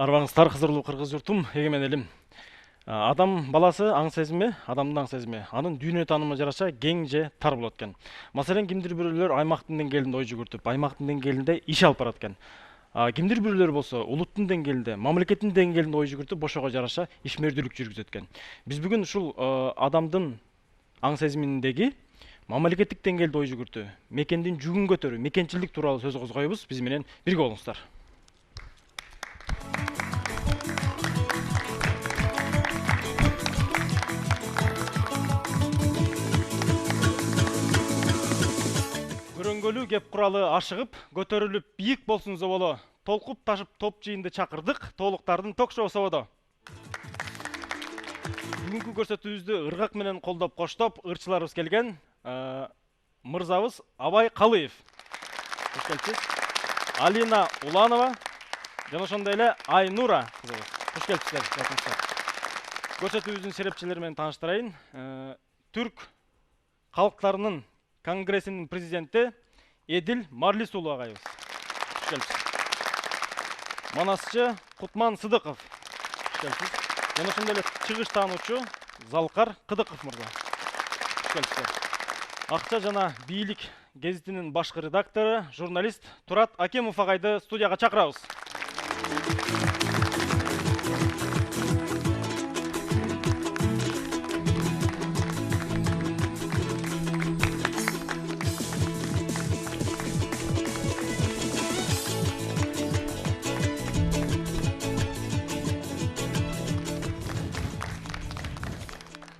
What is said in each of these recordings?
Арбаңыздар кызырлуу кыргыз журтум, эгемен элим. Адам баласы аң сезими, адамдын аң сезими, анын дүйнө таанымы жараша кең же тар болот экен. Маселен, кимдир бирөөлөр аймактын деңгээлинде ой жүгүртүп, аймактын деңгээлинде иш алып барат экен. Кимдир бирөөлөр болсо улуттун деңгээлинде, мамлекеттин деңгээлинде ой жүгүртүп, ошого жараша ишмердүүлүк жүргүзөт экен. Биз бүгүн ушул адамдын аң сезиминдеги мамлекеттик деңгээлде ой жүгүртүү, мекендин жүгүн көтөрүү, мекенчилдик тууралуу сөз козгойбуз. Биз менен бирге болуңуздар. Көрөнгөлүү кеп куралы ашыгып, көтөрүлүп бийик болсун зоболо. Толкуп ташып топ жыйынды чакырдык, тоолуктардын ток-шоу сободо. Бүгүнкү көрсөтүүбүздү ыргак менен колдоп коштоп, ырчыларыбыз келген. Мырзабыз Абай Калыев. Кош келипсиз. Алина Уланова жана ошондой эле Айнура кызыбыз. Кош келипсиздер. Көрсөтүүбүздүн серепчилери менен тааныштырайын. Түрк калктарынын Конгрессинин президенти Эдил Марлис уулу агайыбыз. Кош келипсиз. Манасчы Кутман Сыдыков. Кош келипсиз. Жана ошондой эле чыгыш таануучу Залкар Кыдыков мырза. Кош келипсиздер. Акча жана бийлик гезитинин башкы редактору, журналист Турат Акимов агайды студияга чакырабыз.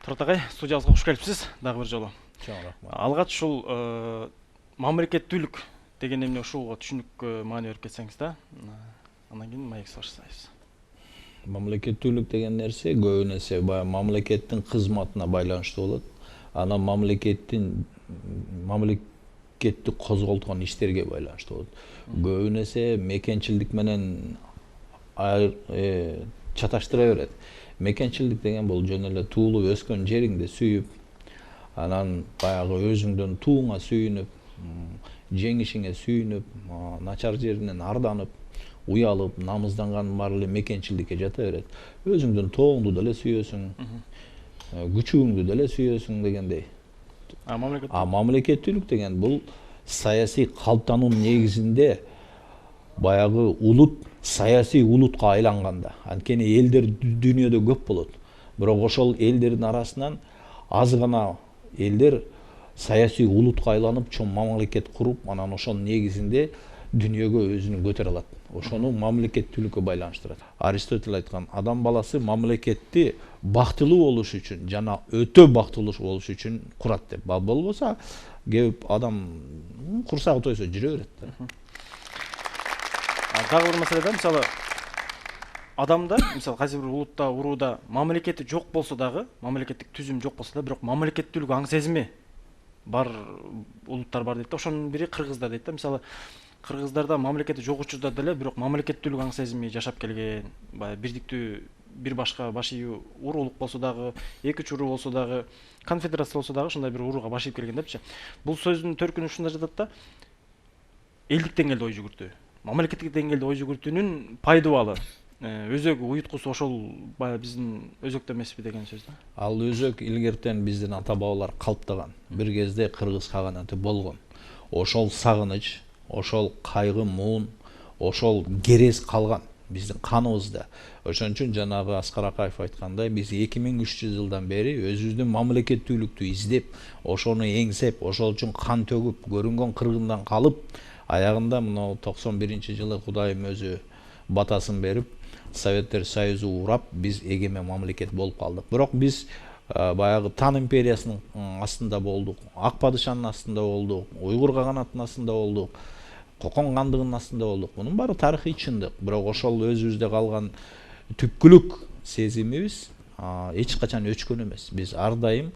Турат агай, студиябызга кош келипсиз дагы бир жолу. Алгач ушул мамлекеттүүлүк деген эмне ушуга түшүнүккө маани берип кетсеңиз да, андан кийин маекти баштайбыз. Мамлекеттүүлүк деген нерсе көбүн эсе баягы мамлекеттин кызматына байланыштуу болот. Анан мамлекетти козголткон иштерге байланыштуу болот. Көбүн эсе мекенчилдик менен чаташтыра берет. Мекенчилдик деген бул жөн эле туулуп өскөн жериңди сүйүп, анан баягы өзүңдүн тууңа сүйүнүп, жеңишиңе сүйүнүп, начар жеринен арданып, уялып, намызданганын баары эле мекенчилдикке жата берет. Өзүңдүн тооңду деле сүйөсүң, күчүңдү деле сүйөсүң дегендей. Мамлекеттүүлүк деген бул саясий калыптануунун негизинде баягы улут саясий улутка айланганда, анткени элдер дүйнөдө көп болот. Бирок ошол элдердин арасынан аз гана элдер саясий улутка айланып, чоң мамлекет куруп, анан ошонун негизинде дүйнөгө өзүн көтөрө алат. Ошону мамлекеттүүлүккө байланыштырат. Аристотель айткан, адам баласы мамлекетти бактылуу болуш үчүн жана өтө бактылуу болуш үчүн курат деп. Болбосо кеп адам курсагы тойсо жүрө берет. Дагы бир маселе да, мисалы адамда, мисалы кайсы бир улутта, урууда мамлекети жок болсо дагы, мамлекеттик түзүм жок болсо да, бирок мамлекеттүүлүк аң сезими бар улуттар бар дейт да. Ошонун бири кыргыздар дейт да. Мисалы кыргыздарда мамлекети жок учурда деле бирок мамлекеттүүлүк аң сезими жашап келген, баягы бирдиктүү бир башка баш ийүү уруулук болсо дагы, эки үч уруу болсо дагы, конфедерация болсо дагы ошондой бир урууга баш ийип келген депчи. Бул сөздүн төркүнү ушунда жатат да. Элдик деңгээлде ой жүгүртүү, мамлекеттик деңгээлде ой жүгүртүүнүн пайдубалы, өзөк уюткусу ошол баягы биздин өзөктө эмеспи деген сөз да. Ал өзөк илгертен биздин ата бабалар калыптаган. Бир кезде кыргыз каганаты болгон. Ошол сагыныч, ошол кайгы муун, ошол керес калган биздин каныбызда. Ошон үчүн жанагы Аскар Акаев айткандай, биз 2300 жылдан бери өзүбүздүн мамлекеттүүлүктү издеп, ошону эңсеп, ошол үчүн кан төгүп, көрүнгөн кыргындан калып, аягында мына 91-жылы Кудайым өзү батасын берип, Советтер Союзу урап, биз эгемен мамлекет болуп калдык. Бирок биз баягы Тан империясынын астында болдук, Ак падышанын астында болдук, Уйгур каганатынын астында болдук, Кокон кандыгынын астында болдук. Мунун баары тарыхый чындык. Бирок ошол өзүбүздө калган түпкүлүк сезимибиз эч качан өчкөн эмес. Биз ар дайым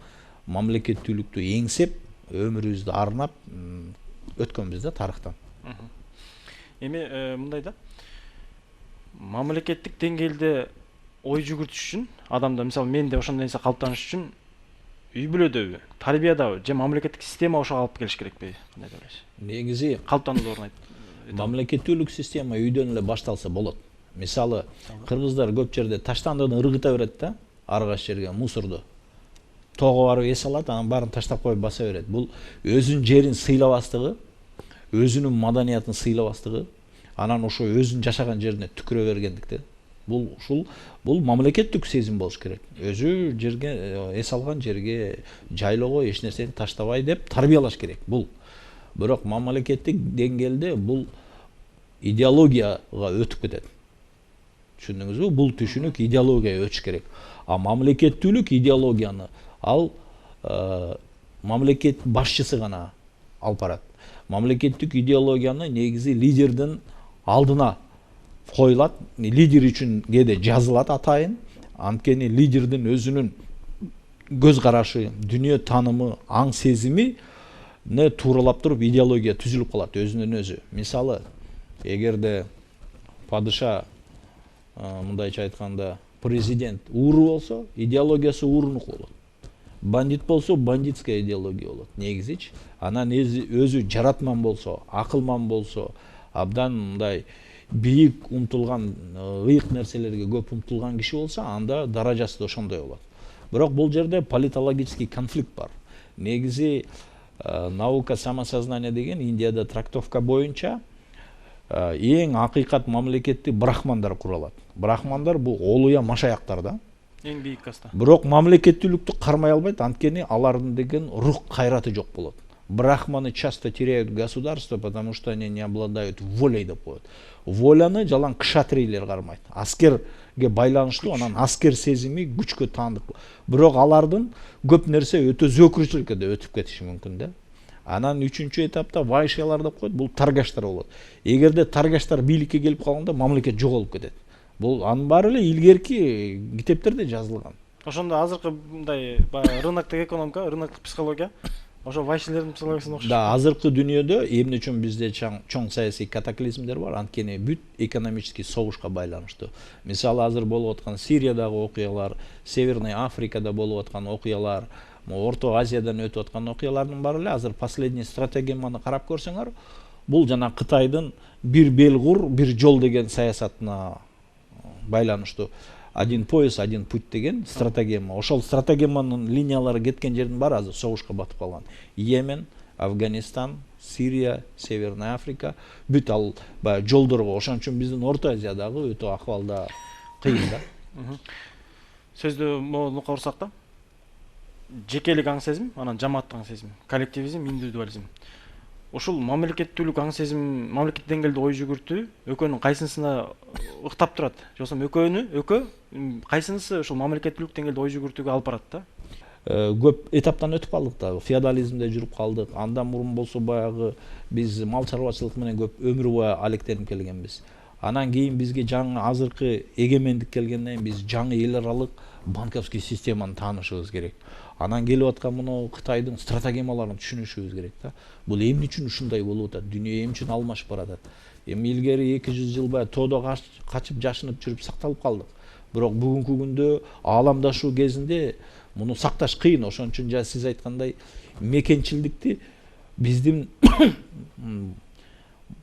мамлекеттүүлүктү эңсеп, өмүрүбүздү арнап өткөнбүз да тарыхтан. Эми мындай да. Мамлекеттик деңгээлде ой жүгүртүш үчүн адамда, мисалы менде ошондой нерсе калыптаныш үчүн үй бүлөдөбү, тарбиядабы же мамлекеттик система ошого алып келиш керекпи? Кандай деп ойлойсуз? Негизи калыптанууга орнойт. мамлекеттүүлүк система үйдөн эле башталса болот. Мисалы кыргыздар көп жерде таштандыны ыргыта берет да, ар кайсы жерге мусорду тоого барып эс алат, анан баарын таштап коюп баса берет. Бул өзүнүн жерин сыйлабастыгы, өзүнүн маданиятын сыйлабастыгы, анан ошо өзүнүн жашаган жерине түкүрө бергендиктен. Бул мамлекеттик сезим болуш керек. Өзү жерге эс алган жерге, жайлоого эч нерсени таштабай деп тарбиялаш керек. Бул бирок мамлекеттик деңгээлде бул идеологияга өтүп кетет. Түшүндүңүзбү? Бул түшүнүк идеологияга өтүш керек. А мамлекеттүүлүк идеологияны ал мамлекет башчысы гана алып барат. Мамлекеттик идеологияны негизи лидердин алдына коюлат, лидер үчүн кээде жазылат атайын. Анткени лидердин өзүнүн көз карашы, дүнүйө таанымы, аң сезими не тууралап туруп идеология түзүлүп калат өзүнөн өзү. Мисалы, эгерде падыша, мындайча айтканда, президент ууру болсо, идеологиясы уурунуку болот. Бандит болсо, бандитская идеология болот. Негизичи, анан өзү жаратман болсо, акылман болсо, абдан мындай бийик умтулган, ыйык нерселерге көп умтулган киши болсо, анда даражасы да ошондой болот. Бирок бул жерде политологический конфликт бар. Негизи наука самосознание деген Индияда трактовка боюнча эң акыйкат мамлекетти брахмандар куралат. Брахмандар бул олуя машаяктар да. Эң бийик каста. Бирок мамлекеттүүлүктү кармай албайт, анткени алардын деген рух кайраты жок болот. Брахманы часто теряют государство, потому что они не обладают волей деп коет. Воляны жалаң кшатрийлер кармайт. Аскерге байланыштуу, анан аскер сезими күчкө таандык. Бирок алардын көп нерсе өтө зөөкүрчүлүккө да өтүп кетиши мүмкүн да. Анан үчүнчү этапта вайшялар деп коет, бул таргаштар болот. Эгерде таргаштар бийликке келип калганда мамлекет жоголуп кетет. Бул анын баары эле илгерки китептерде жазылган. Ошондо азыркы мындай рыноктук экономика, рыноктук психология, ошо вайшилердин психологиясына окшош. Да, азыркы дүйнөдө эмне үчүн бизде чоң саясий катаклизмдер бар, анткени бүт экономический согушка байланыштуу. Мисалы, азыр болуп аткан Сириядагы окуялар, Северный Африкада болуп аткан окуялар, Орто Азиядан өтүп аткан окуялардын баары эле азыр последний стратегеманы карап көрсөңөр, бул жана Кытайдын бир бел кур, бир жол деген саясатына байланыштуу. Один пояс, один путь деген стратегема. Ошол стратегеманын линиялары кеткен жердин баары азыр согушка батып калган. Йемен, Афганистан, Сирия, Северная Африка бүт ал жолдорго, ошон үчүн биздин Орто Азиядагы өтө акыбалда кыйын да. Сөздү могулнукка урсак да. Жекелик аң сезим, анан жамааттык аң сезим, коллективизм, индивидуализм. Ушул мамлекеттүүлүк аң сезим мамлекет деңгээлде ой жүгүртүү, экөөнүн кайсынысына ыктап турат? Жоксо экөө кайсынысы ушул мамлекеттүүлүк деңгээлде ой жүгүртүүгө алып барат да? Көп этаптан өтүп калдык да, феодализмде жүрүп калдык. Андан мурун болсо баягы биз мал чарбачылык менен көп өмүр бою алектенип келгенбиз. Анан кийин бизге жаңы азыркы эгемендик келгенден кийин биз жаңы эл аралык банковский системаны таанышыбыз керек. Анан келип аткан мына Кытайдын стратегемаларын түшүнүшүбүз керек да. Бул эмне үчүн ушундай болуп атат? Дүйнө эмне үчүн алмашып баратат? Эми илгери 200 жыл баягы тоодо качып жашынып жүрүп сакталып калдык. Бирок бүгүнкү күндө ааламдашуу кезинде муну сакташ кыйын. Ошон үчүн жана сиз айткандай мекенчилдикти биздин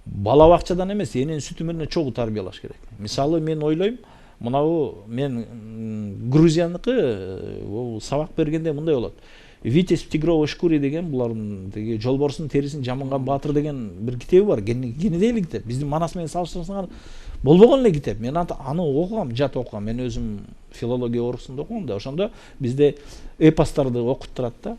бала бакчадан эмес, энен сүтү менен чогуу тарбиялаш керек. Мисалы, мен ойлойм, мынау мен Грузияныкы сабак бергенде мындай болот. Витязь в тигровой шкуре деген булардын теги жолборсун терисин жамынган баатыр деген бир китеби бар. Кенеде эле китеп. Биздин Манас менен салыштырсаңар болбогон эле китеп. Мен аны окугам, жат окугам. Мен өзүм филология орусунда окугам да. Ошондо бизде эпостарды окуттурат да.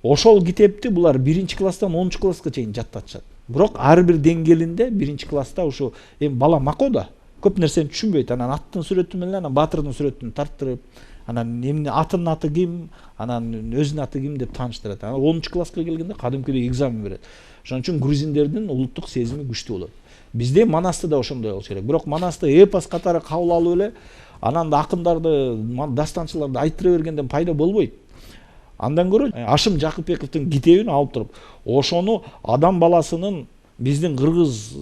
Ошол китепти булар 1-класстан 10-класска чейин жаттатышат. Бирок ар бир деңгээлинде 1-класста ушу эми бала макоо да. Көп нерсени түшүнбөйт. Анан аттын сүрөтү менен анан баатырдын сүрөтүн тарттырып, анан эмне атын аты ким, анан өзүнүн аты ким деп тааныштырат. Анан 10-класска келгенде кадимкидей экзамен берет. Ошон үчүн грузиндердин улуттук сезими күчтүү болот. Бизде Манасты да ошондой болуш керек. Бирок Манасты эпос катары кабыл алып эле, анан да акындарды, дастанчыларды айтыра бергенден пайда болбойт. Андан көрө Ашым Жакыпбековдун китебин алып туруп, ошону адам баласынын биздин кыргыз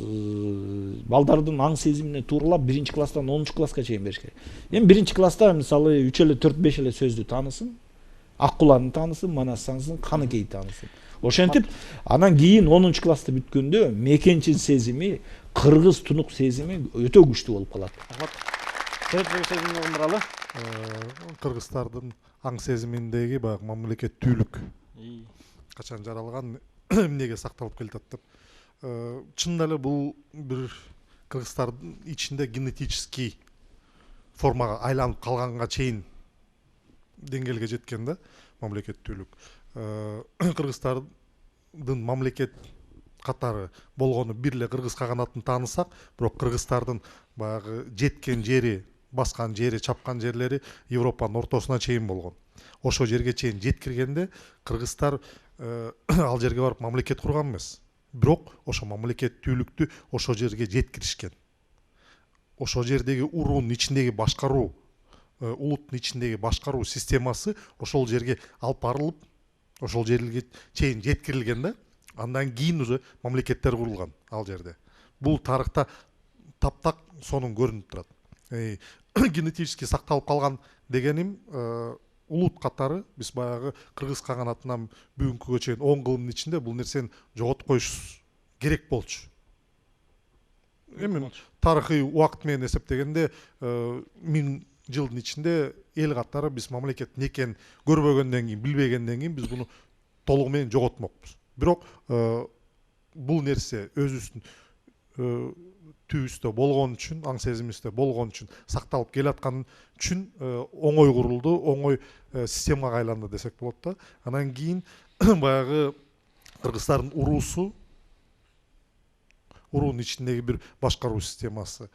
балдардын аң сезимине тууралап 1-класстан 10-класска чейин бериш керек. Эми 1-класста мисалы 3 эле 4-5 эле сөздү таанысын. ак куланын таанысын, манас таанысын, каныкей таанысын. Ошентип анан кийин 10 классты бүткөндө мекенчил сезими, кыргыз тунук сезими өтө күчтүү болуп калат. Рахмат. Серепчилик сезимин угундуралы. Кыргыздардын аң сезиминдеги баягы мамлекеттүүлүк качан жаралган, эмнеге сакталып келатат деп. Чынында эле бул бир кыргыздардын ичинде генетический формага айланып калганга чейин деңгээлге жеткен да мамлекеттүүлүк. Кыргыздардын мамлекет катары болгону бир эле кыргыз каганатын таанысак, бирок кыргыздардын баягы жеткен жери, баскан жери, чапкан жерлери Европанын ортосуна чейин болгон. Ошо жерге чейин жеткиргенде кыргыздар ал жерге барып мамлекет курган эмес. Бирок ошо мамлекеттүүлүктү ошо жерге жеткиришкен. Ошо жердеги уруунун ичиндеги башкаруу, улуттун ичиндеги башкаруу системасы ошол жерге алып барылып, ошол жерге чейин жеткирилген да. Андан кийин уже мамлекеттер курулган ал жерде. Бул тарыхта таптак сонун көрүнүп турат. Генетически сакталып калган дегеним, улут катары биз баягы кыргыз каганатынан бүгүнкүгө чейин 10 кылымдын ичинде бул нерсени жоготуп коюш керек болчу. Эми тарыхый убакыт менен эсептегенде 1000 жылдын ичинде эл катары биз мамлекеттин экенин көрбөгөндөн кийин, билбегенден кийин биз буну толугу менен жоготмокпуз. Бирок бул нерсе өзүбүздүн түбүбүздө болгон үчүн, аң сезимибизде болгон үчүн, сакталып келаткан үчүн оңой курулду, оңой системага айланды десек болот да. Анан кийин баягы кыргыздардын уруунун ичиндеги бир башкаруу системасы.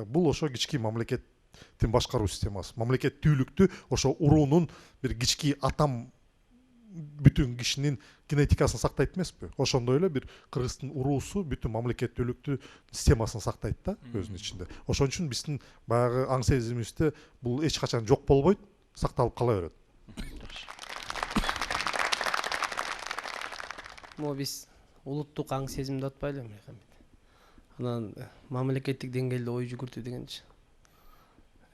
Бул ошо кички мамлекеттин башкаруу системасы. Мамлекеттүүлүктү ошо уруунун бир кички атам бүтүн кишинин генетикасын сактайт эмеспи? Ошондой эле бир кыргыздын уруусу бүтүн мамлекеттүүлүктү системасын сактайт да өзүнүн ичинде. Ошон үчүн биздин баягы аң сезимибизде бул эч качан жок болбойт, сакталып кала берет. Могу биз улуттук аң сезим деп атпайлыбы, Мехмет? Анан мамлекеттик деңгээлде ой жүгүртүү дегенчи.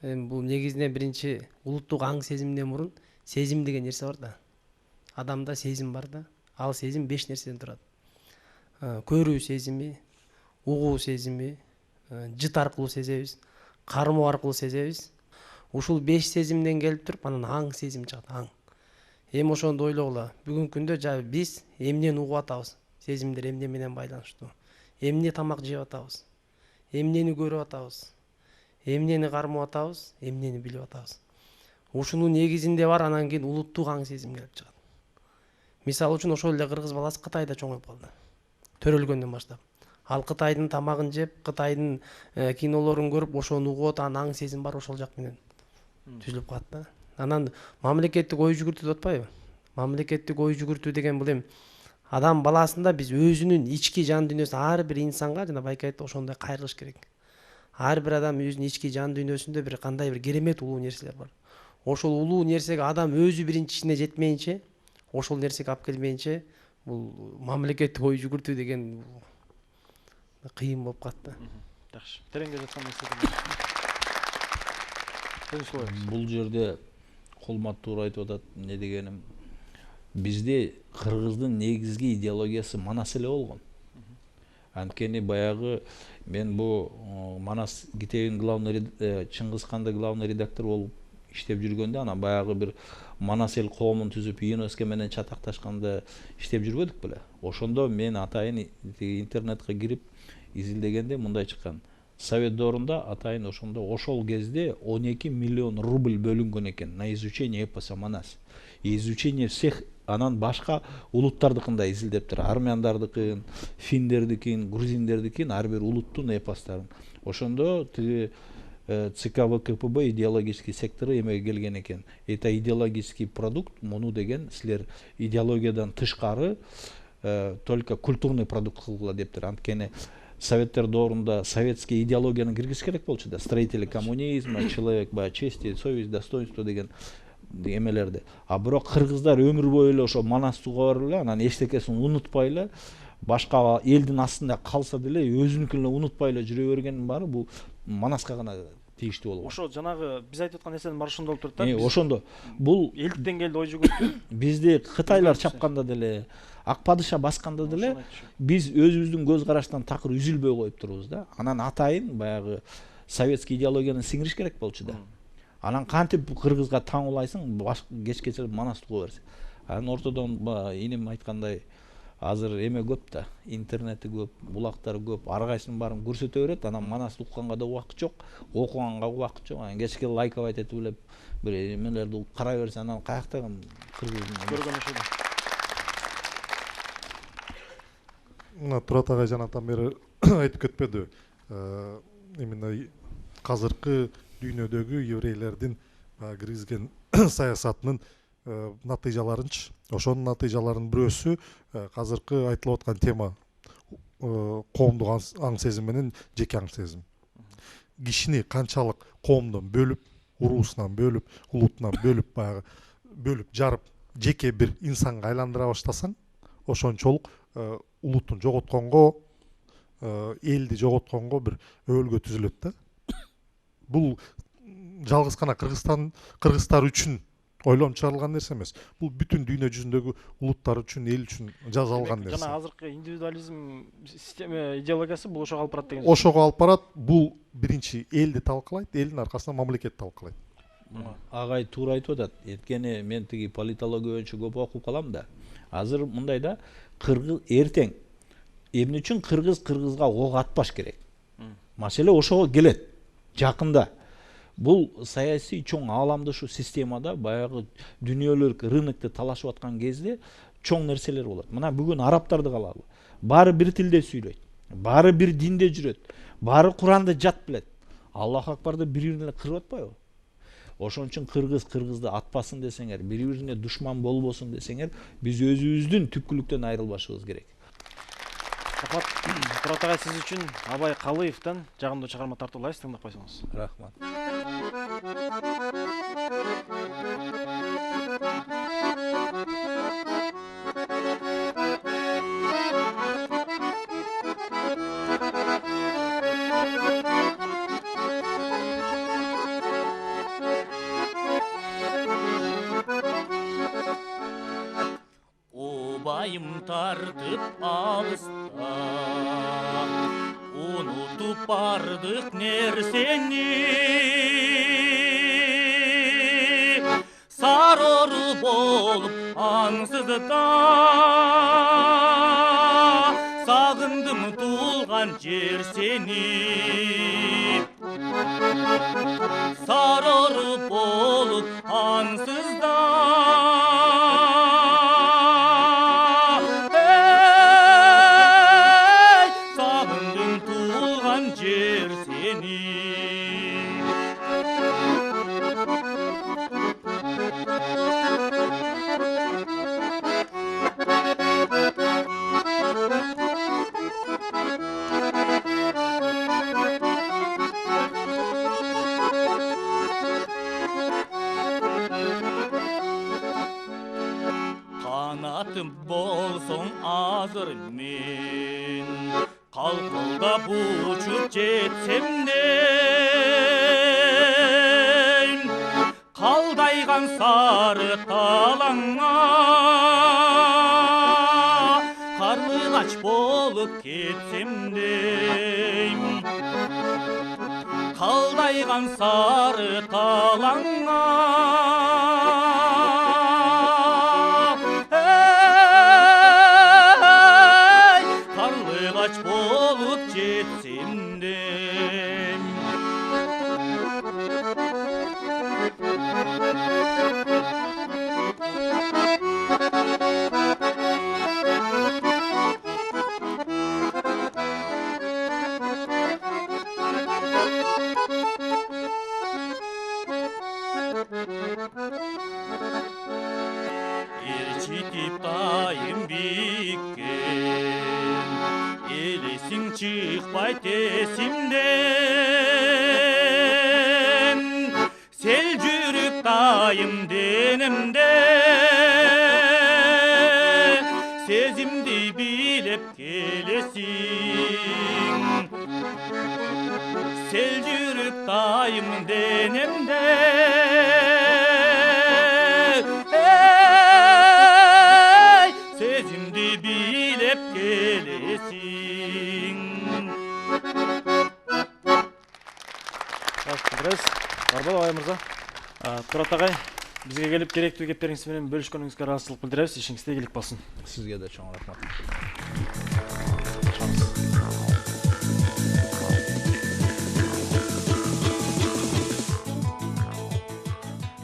Эми бул негизинен биринчи улуттук аң сезимден мурун сезим деген нерсе бар да. Адамда сезим бар да. Ал сезим 5 нерседен турат. Көрүү сезими, угуу сезими, жыт аркылуу сезебиз, кармоо аркылуу сезебиз. Ушул 5 сезимден келип туруп анан аң сезим чыгат, аң. Эми ошондо ойлогула. Бүгүнкү күндө биз эмнени угуп атабыз? Сезимдер эмне менен байланыштуу? Эмне тамак жеп атабыз? Эмнени көрүп атабыз? Эмнени кармап атабыз? Эмнени билип атабыз? Ушунун негизинде бар, анан кийин улуттук аң сезим келип чыгат. Мисалы үчүн ошол эле кыргыз баласы Кытайда чоңоюп калды. Төрөлгөндөн баштап. Ал Кытайдын тамагын жеп, Кытайдын кинолорун көрүп, ошону угуп, анан аң сезим бар ошол жак менен түзүлүп калат да. Анан мамлекеттик ой жүгүртүү деп атпайбы? Мамлекеттик ой жүгүртүү деген бул эми адам баласында биз өзүнүн ички жан дүйнөсүн ар бир инсанга жана байке айтты ошондой кайрылыш керек. Ар бир адам өзүнүн ички жан дүйнөсүндө бир кандай бир керемет улуу нерселер бар. Ошол улуу нерсеге адам өзү биринчисине жетмейинче, ошол нерсеге алып келмейинче, бул мамлекеттик ой жүгүртүү деген кыйын болуп калат да. Жакшы. Тереңге жаткан нерсе. Бул жерде Колмат туура айтып атат. Не дегеним, бизде кыргыздын негизги идеологиясы Манас эле болгон. Анткени баягы мен бу Манас китебинин главный Чыңгыз Ханда главный редактор болуп иштеп жүргөндө, анан баягы бир Манас эл коомун түзүп ЮНЕСКО менен чатакташканда иштеп жүрбөдүк беле. Ошондо мен атайын интернетке кирип изилдегенде мындай чыккан. Совет доорунда атайын ошол кезде 12 миллион рубль бөлүнгөн экен на изучение эпоса Манас. Изучение всех, анан башка улуттардыкын да изилдептир. Армяндардыкын, финдердикин, грузиндердикин, ар бир улуттун эпосторун. Ошондо тиги ЦК ВКПБ идеологический сектору эмеге келген экен. Это идеологический продукт, муну деген силер идеологиядан тышкары только культурный продукт кылгыла дептир. Анткени Советтер доорунда советский идеологияны киргиз керек болчу да. Строители коммунизма, человек, честь, совесть, достоинство деген эмелерди. А бирок кыргыздар өмүр бою эле ошо Манасты уга барып эле, анан эчтекесин унутпай эле, башка элдин астында калса деле өзүнүкүн эле унутпай эле жүрө бергенин баары бул Манаска гана тийиштүү болгон. Ошо жанагы биз айтып аткан нерсенин баары ошондо болуп турат да. Ошондо бул Элдик деңгээлде ой жүгүртүп бизди Кытайлар чапканда деле, ак падыша басканда деле биз өзүбүздүн көз караштан такыр үзүлбөй коюп турбуз да. Анан атайын баягы советский идеологияны сиңириш керек болчу да. Анан кантип кыргызга таң улайсың, кечкече манас туга берсе. Анан ортодон инем айткандай азыр эме көп да, интернети көп, булактары көп, ар кайсынын баарын көрсөтө берет. Анан манас укканга да убакыт жок, окуганга убакыт жок. Анан кечке лайковать этип элеп бир эмелерди карай берсе, анан каяктагы кыргыздын көргөн ошол. Мына Турат агай жанатан бери айтып кетпеди. Именно казыркы дүйнөдөгү еврейлердин киргизген саясатынын натыйжаларынчы. Ошонун натыйжаларынын бирөөсү казыркы айтылып аткан тема коомдук аң сезим менен жеке аң сезим. Кишини канчалык коомдон бөлүп, уруусунан бөлүп, улутунан бөлүп, баягы бөлүп жарып, жеке бир инсанга айландыра баштасаң, ошончолук улутун жоготконго, элди жоготконго бир өбөлгө түзүлөт да. Бул жалгыз гана кыргызстар үчүн ойлонуп чыгарылган нерсе эмес. Бул бүтүн дүйнө жүзүндөгү улуттар үчүн, эл үчүн жасалган нерсе. Жана азыркы индивидуализм система идеологиясы бул ошого алып барат деген. Ошого алып барат. Бул биринчи элди талкалайт, элдин аркасынан мамлекет талкалайт. Агай туура айтып атат. Эткени мен тиги политология боюнча көп окуп калам да. Азыр мындай да, кыргыз эртең эмне үчүн кыргызга ок атпаш керек? Маселе ошого келет. Жакында бул саясий чоң ааламдыш системада баягы дүйнөлүк рынокты талашып аткан кезде чоң нерселер болот. Мына бүгүн арабтарды калалы. Баары бир тилде сүйлөйт. Баары бир динде жүрөт. Баары Куранды жат билет. Аллах акбарды бири-бирине кырып атпайбы? Ошон үчүн кыргызды атпасын десеңер, бири-бирине душман болбосун десеңер, биз өзүбүздүн түпкүлүктөн айрылбашыбыз керек. Рахмат. Турат агай, сиз үчүн Абай Калыевден жагымдуу чыгарма тартуулайбыз, тыңдап койсоңуз. Рахмат. Обайым тартып алыста, унутуп бардык нерсени, сарору болуп аңсызда, сагындым туулган жер сени. Сарору болуп аңсызда, болсоң азыр мен калкылдап учуп жетсем де, калдайган сары талаңа карлыгач болуп кетсем де, калдайган сары талаңа болуп жетсем де. Ирчитип дайым биккен, элесиң чыкпайт эсимден, сел жүрүп дайым денемде, сезим сезимди билеп келесиң. Сел жүрүп дайым денемде, сезимди билеп келесиң. Билдиребиз. Барбол Абай мырза. Турат агай, бизге келип керектүү кептериңиз менен бөлүшкөнүңүзгө ыраазычылык билдиребиз. Ишиңизде ийгилик болсун. Сизге да чоң рахмат.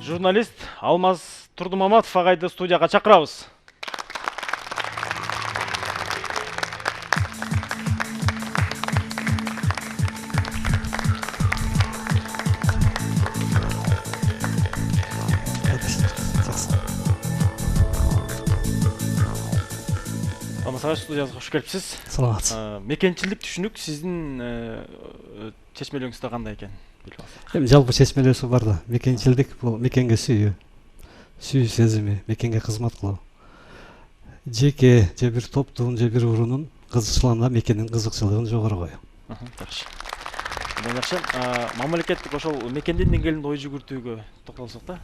Журналист Алмаз Турдумаматов агайды студияга чакырабыз. Алмаз агай, студиябызга кош келипсиз. Саламатсыз. Мекенчилдик түшүнүк сиздин чечмелөөңүздө кандай экен? Эми жалпы чечмелөөсү бар да. Мекенчилдик бул мекенге сүйүү сезими, мекенге кызмат кылуу. Жеке же бир топтун же бир уруунун кызыкчылыгына мекендин кызыкчылыгын жогору коюу. Жакшы. Мындан жакшы, мамлекеттик ошол мекендин деңгээлинде ой жүгүртүүгө токтолсок да.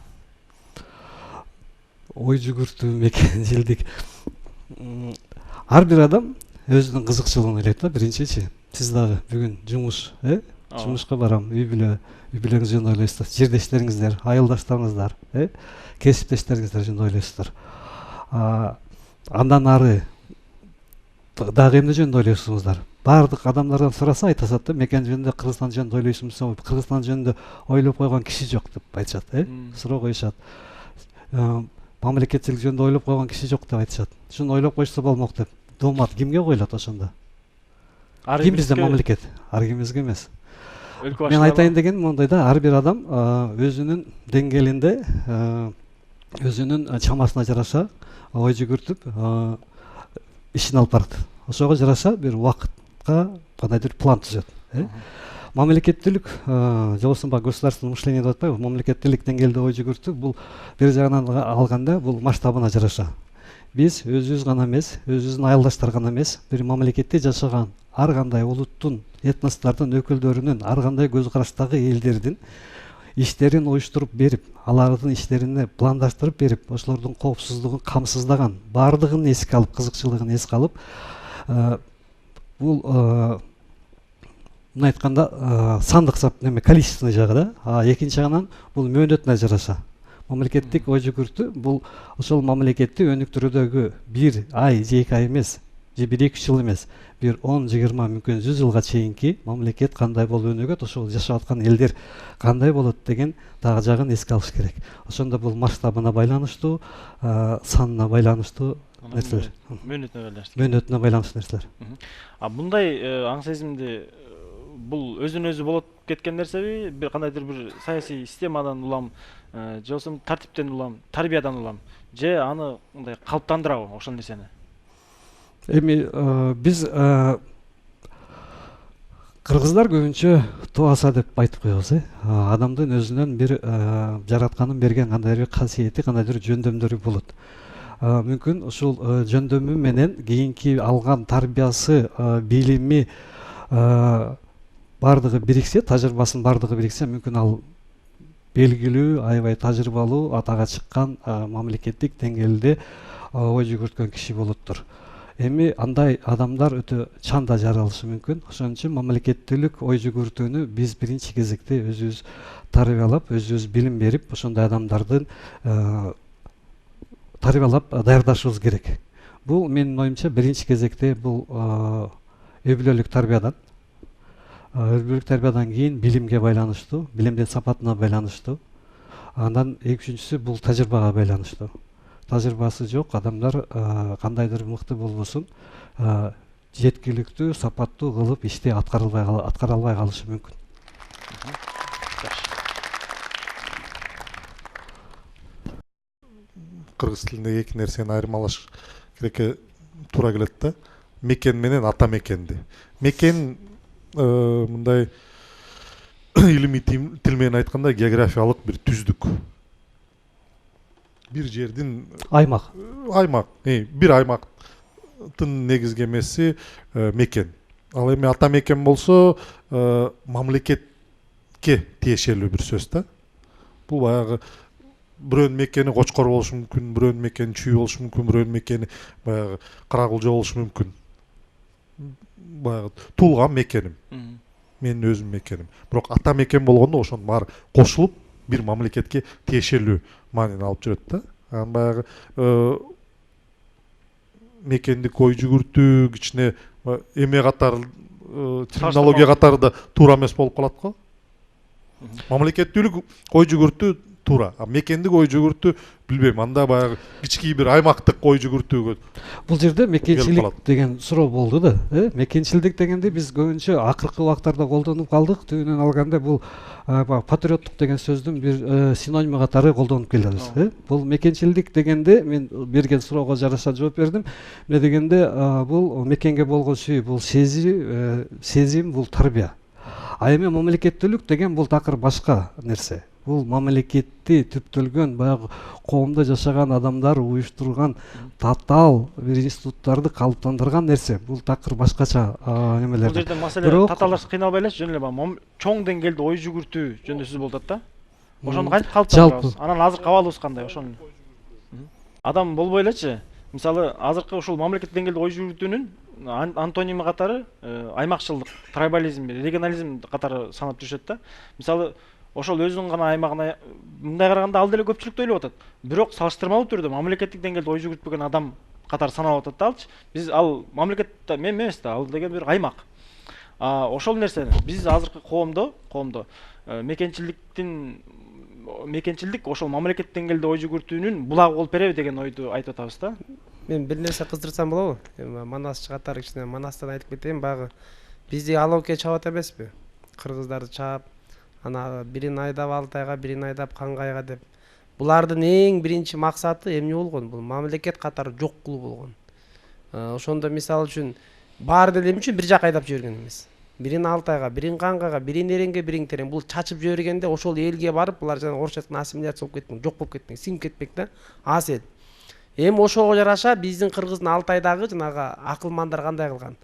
Ой жүгүртүү, мекенчилдик. Ар бир адам өзүнүн кызыкчылыгын ойлойт да, биринчичи. Сиз дагы бүгүн жумушка барам, үй бүлөңүз жөнүндө ойлойсуздар, жердештериңиздер, айылдаштарыңыздар, кесиптештериңиздер жөнүндө ойлойсуздар. Андан ары дагы эмне жөнүндө ойлойсуңуздар? Бардык адамдардан сураса айтышат да, мекен жөнүндө, Кыргызстан жөнүндө ойлойсуңузбу? Кыргызстан жөнүндө ойлоп койгон киши жок деп айтышат, суроо коюшат. Мамлекетчилик жөнүндө ойлоп койгон киши жок деп айтышат. Ушуну ойлоп койсо болмок деп. Доомат кимге коюлат ошондо? Ким бизде мамлекет? Ар кимибизге эмес. Мен айтайын деген мондай да, ар бир адам өзүнүн деңгээлинде, өзүнүн чамасына жараша ой жүгүртүп ишин алып барат. Ошого жараша бир убакытка кандайдыр план түзөт. Мамлекеттүүлүк, же болбосо государственное мышление деп атпайбы, мамлекеттүүлүк деңгээлде ой жүгүртүү бул бир жагынан алганда бул масштабына жараша. Биз өзүбүз гана эмес, өзүбүздүн айылдаштар гана эмес, бир мамлекетте жашаган ар кандай улуттун, этностордун өкүлдөрүнүн, ар кандай көз караштагы элдердин иштерин уюштуруп берип, алардын иштерине пландаштырып берип, ошолордун коопсуздугун камсыздаган, баардыгын эске алып, кызыкчылыгын эске алып, бул мына айтканда сандык сап неме количественный жагы да, экинчи жагынан бул мөөнөтүнө жараша. Мамлекеттик ой жүгүртүү бул ошол мамлекетти өнүктүрүүдөгү бир ай же 2 ай эмес, же 1-2 жыл эмес, бир 10-20 мүмкүн 100 жылга чейинки мамлекет кандай болуп өнүгөт, ошол жашап аткан элдер кандай болот деген дагы жагын эске алыш керек. Ошондо бул масштабына байланыштуу, санына байланыштуу нерселер. Мөөнөтүнө байланыштуу нерселер. Мындай аң сезимди бул өзүнөн өзү болот кеткен нерсеби? Бир кандайдыр бир саясий системадан улам, же болбосо тартиптен улам, тарбиядан улам, же аны мындай калыптандырабы ошол нерсени? Эми биз кыргыздар көбүнчө туаса деп айтып коебуз, адамдын өзүнөн бир жаратканын берген кандайдыр касиети, кандайдыр жөндөмдөрү болот. Мүмкүн ушул жөндөмү менен кийинки алган тарбиясы, билими бардыгы бириксе, тажрыйбасынын бардыгы бириксе, мүмкүн ал белгилүү, аябай тажрыйбалуу, атага чыккан мамлекеттик деңгээлде ой жүгүрткөн киши болуптур. Эми андай адамдар өтө чанда жаралышы мүмкүн. Ошон үчүн мамлекеттүүлүк ой жүгүртүүнү биз биринчи кезекте өзүбүз тарбиялап, өзүбүз билим берип, ошондой адамдардын тарбиялап даярдашыбыз керек. Бул менин оюмча биринчи кезекте бул үй бүлөлүк тарбиядан, кийин билимге байланыштуу, билимдин сапатына байланыштуу. Андан экинчиси бул тажрыйбага байланыштуу. Тажрыйбасы жок адамдар кандайдыр мыкты болбосун, жеткиликтүү, сапаттуу кылып ишти аткара албай калышы мүмкүн. Кыргыз тилинде эки нерсени айырмалаш керекке туура келет да. Мекен менен ата мекенди. Мекен мындай илимий тил менен айтканда географиялык бир түздүк. Бир жердин аймак. Бир аймак негизги эмеси мекен. Ал эми ата мекен болсо мамлекетке тиешелүү бир сөз да. Бул баягы бирөөнүн мекени Кочкор болушу мүмкүн, бирөөнүн мекени Чүй болушу мүмкүн, бирөөнүн мекени баягы Каракулжа болушу мүмкүн. Баягы туулган мекеним. Менин өзүм мекеним. Бирок ата мекен болгондо ошонун баары кошулуп бир мамлекетке тиешелүү маанини алып жүрөт да. Анан баягы мекендик ой жүгүртүү кичине эме катары терминология катары да туура эмес болуп калат го. Мамлекеттүүлүк ой жүгүртүү туура. А мекендик ой жүгүртүү билбейм. Анда баягы кички бир аймактык ой жүгүртүүгө. Бул жерде мекенчилик деген суроо болду да. Мекенчилдик дегенде биз көбүнчө акыркы убактарда колдонуп калдык. Түбүнөн алганда бул патриоттук деген сөздүн бир синоними катары колдонуп келебиз. Бул мекенчилдик дегенде мен берген суроого жараша жооп бердим. Эмне дегенде бул мекенге болгон сүйүү, бул сезим, бул тарбия. А эми мамлекеттүүлүк деген бул такыр башка нерсе. Бул мамлекетти түптөлгөн баягы коомдо жашаган адамдар уюштурган татаал бир институттарды калыптандырган нерсе. Бул такыр башкача немелер. Бул жерде маселе татаалдаш кыйналбай элечи, жөн эле чоң деңгээлде ой жүгүртүү жөнүндө сөз болуп атат да. Ошону кантип калыптандырабыз? Анан азыркы абалыбыз кандай ошону? Адам болбой элечи. Мисалы азыркы ушул мамлекет деңгээлде ой жүгүртүүнүн антоними катары аймакчылдык, трайбализм, регионализм катары санап жүрүшөт да. Мисалы ошол өзүнүн гана аймагына мындай караганда ал деле көпчүлүктү ойлоп атат. Бирок салыштырмалуу түрдө мамлекеттик деңгээлде ой жүгүртпөгөн адам катары саналып атат да алчы. Биз ал мамлекетте мен эмес да, ал деген бир аймак. Ошол нерсени биз азыркы коомдо мекенчилдик ошол мамлекет деңгээлде ой жүгүртүүнүн булагы болуп береби деген ойду айтып атабыз да. Мен бир нерсе кыздырсам болобу? Манас катары кичине Манастан айтып кетейин. Багы бизди алоке чабат эмеспи? Кыргыздарды чаап, ана бирин айдап Алтайга, бирин айдап Кангайга деп. Булардын эң биринчи максаты эмне болгон? Бул мамлекет катары жок кылуу болгон. Ошондо мисалы үчүн баары деле эмне үчүн бир жака айдап жиберген эмес? Бирин Алтайга, бирин Кангайга, бирин Эренге, бирин Терең. Бул чачып жибергенде ошол элге барып, булар жана орусча айтканда ассимиляция болуп кетпек, жок болуп кетпек, сиңип кетпек да. Аз эл. Эми ошого жараша биздин кыргыздын Алтайдагы жанагы акылмандар кандай кылган?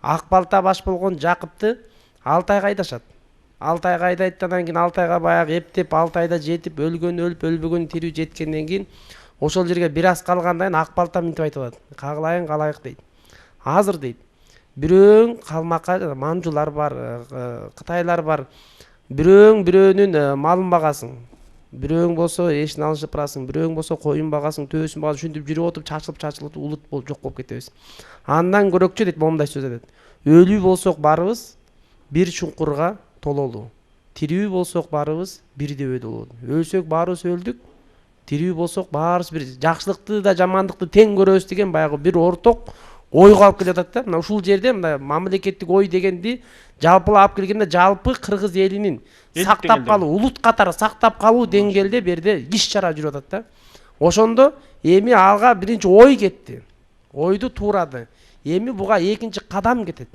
Ак балта баш болгон Жакыпты Алтайга айдашат. Алтайга айдайт, анан кийин Алтайга баягы эптеп, Алтайда жетип, өлгөн өлүп, өлбөгөн тирүү жеткенден кийин ошол жерге бир аз калгандан кийин ак балта мынтип айтып атат. Кагылайын калайык дейт. Азыр дейт. Бирөөң калмакка манжулар бар, кытайлар бар. Бирөөнүн малын багасың. Бирөөң болсо эшин алышып барасың, бирөөң болсо коюн багасың, төбөсүн багасың, ушинтип жүрүп отуруп чачылып улут болуп жок болуп кетебиз. Андан көрөкчү дейт, момундай сөз айтат. Өлүү болсок барыбыз бир чуңкурга тололу. Тирүү болсок барыбыз бир дөбөдө бололу. Өлсөк баарыбыз өлдүк. Тирүү болсок баарыбыз бир. Жакшылыкты да жамандыкты тең көрөбүз деген баягы бир орток ойго алып келатат да. Мына ушул жерде мындай мамлекеттик ой дегенди жалпылап келгенде жалпы кыргыз элинин сактап калуу, улут катары сактап калуу деңгээлде берде иш чара жүрүп атат да. Ошондо эми алга биринчи ой кетти. Ойду туурады. Эми буга экинчи кадам кетет.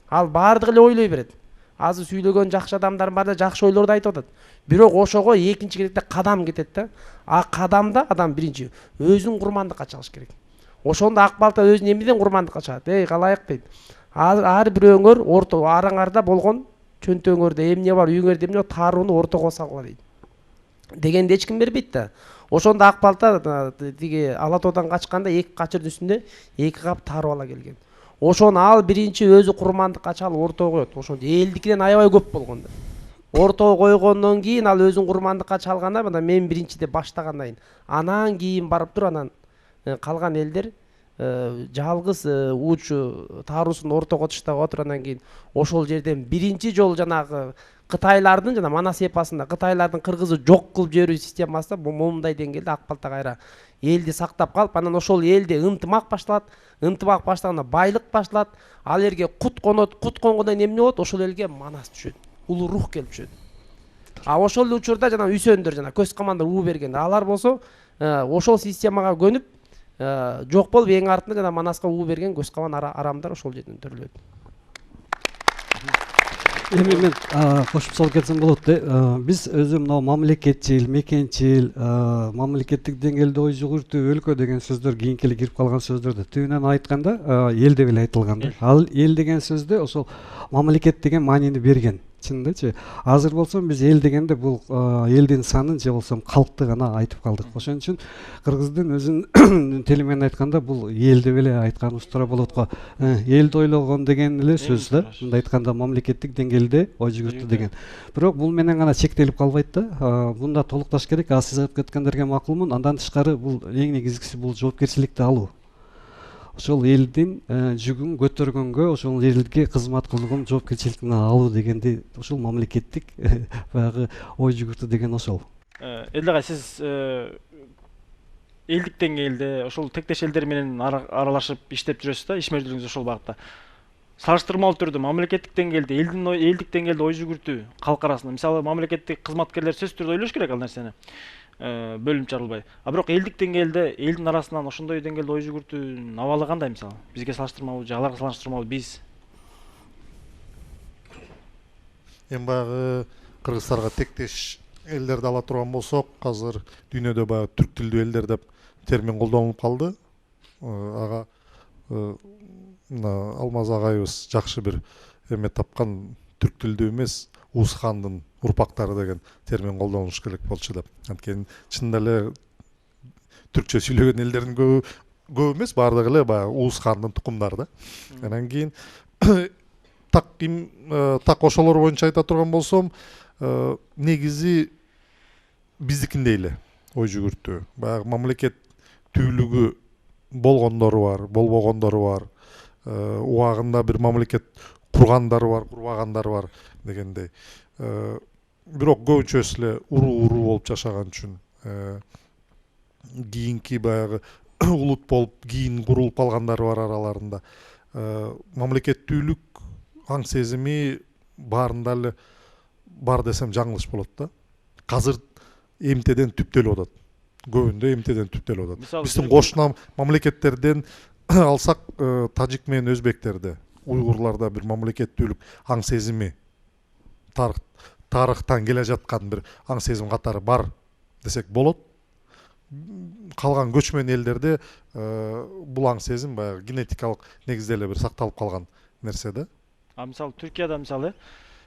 Ал баардыгы эле ойлой берет. Азыр сүйлөгөн жакшы адамдар бар да жакшы ойлорду айтып атат. Бирок ошого экинчи кезекте кадам кетет да. А кадамда адам биринчи өзүн курмандыкка чалыш керек. Ошондо ак балта өзүн эмнеден курмандыкка чыгат? Калайык дейт. Ар бирөөңөр орто араңарда болгон чөнтөңөрдө эмне бар, үйүңөрдө эмне бар, таарууну ортого салгыла дейт. Дегенди эч ким бербейт да. Ошондо ак балта тиги Ала Тоодан качканда эки качырдын үстүндө эки кап тааруу ала келген. Ошону ал биринчи өзү курмандыкка чалып ортого коет. Ошондо элдикинен аябай көп болгон да. Ортого койгондон кийин ал өзүн курмандыкка чалганда мына мен биринчи деп баштагандан кийин анан кийин барып туруп анан калган элдер жалгыз уч тааруусун ортого таштап отуруп анан кийин ошол жерден биринчи жолу жанагы кытайлардын жана Манас эпосунда кытайлардын кыргызды жок кылып жиберүү системасында момундай деңгээлде ак балта кайра элди сактап калып анан ошол элде ынтымак башталат. Ынтымак баштаганда байлык башталат. Ал элге кут конот. Кут конгондон эмне болот? Ошол элге Манас түшөт. Улуу рух келип түшөт. А ошол учурда жана үсөндөр жана көз камандар уу берген. Алар болсо ошол системага көнүп жок болуп эң артында жана Манаска уу берген көз каман арамдар ошол жерден төрөлөт. эми мен кошуп салып кетсем болот да. Биз өзү мына мамлекетчил, мекенчил, мамлекеттик деңгээлде ой жүгүртүү, өлкө деген сөздөр кийинки эле кирип калган сөздөрдү. Түбүнөн айтканда эл деп эле айтылган да. Ал эл деген сөздө ошол мамлекет деген маанини берген. Чындачы. Азыр болсо биз эл дегенде бул элдин санын же болсо калкты гана айтып калдык. Ошон үчүн кыргыздын өзүнүн тили менен айтканда бул эл деп эле айтканыбыз туура болот го. Элди ойлогон деген эле сөз да. Мындай айтканда мамлекеттик деңгээлде ой жүгүртүү деген. Бирок бул менен гана чектелип калбайт да. Бунда толукташ керек. Сиз айтып кеткендерге макулмун. Андан тышкары бул эң негизгиси бул жоопкерчиликти алуу. Ошол элдин жүгүн көтөргөнгө, ошол элге кызмат кылган жоопкерчиликти алуу дегенди ушул мамлекеттик баягы ой жүгүртүү деген ошол. Элдигай, сиз элдик деңгээлде ошол тектеш элдер менен аралашып иштеп жүрөсүз да, ишмердүүлүгүңүз ошол багытта. Салыштырмалуу түрдө мамлекеттик деңгээлде элдик деңгээлде ой жүгүртүү калк арасында, мисалы мамлекеттик кызматкерлер сөзсүз түрдө ойлош керек ал нерсени. Бөлүнүп чарылбай. Бирок элдик деңгээлде элдин арасынан ошондой деңгээлде ой жүгүртүүнүн абалы кандай, мисалы? Бизге салыштырмалуу же аларга салыштырмалуу биз? Эми баягы кыргыздарга тектеш элдерди ала турган болсок, азыр дүйнөдө баягы түрк тилдүү элдер деп термин колдонулуп калды. Ага мына Алмаз агайыбыз жакшы бир эме тапкан, түрк тилдүү эмес, Уус хандын урпактары деген термин колдонулуш керек болчу деп. Анткени чынында эле түркчө сүйлөгөн элдердин көп эмес, баардыгы эле баягы Уус хандын тукумдары да. Анан кийин так ошолор боюнча айта турган болсом, негизи биздикиндей эле ой жүгүртүү. Баягы мамлекет түйлүгү болгондору бар, болбогондору бар. Убагында бир мамлекет кургандары бар, курбагандары бар дегендей. Бирок көбүнчөсү эле уруу болуп жашаган үчүн кийинки баягы улут болуп кийин курулуп калгандары бар араларында. Мамлекеттүүлүк аң сезими баарында эле бар десем жаңылыш болот да. Азыр эмтеден түптөлүп атат. Көбүндө эмтеден түптөлүп атат. Биздин кошуна мамлекеттерден алсак, тажик менен өзбектерде, уйгурларда бир мамлекеттүүлүк аң сезими тарыхтан келе жаткан бир аң сезим катары бар десек болот. Калган көчмөн элдерде бул аң сезим баягы генетикалык негизде эле бир сакталып калган нерсе да. Мисалы Түркияда мисалы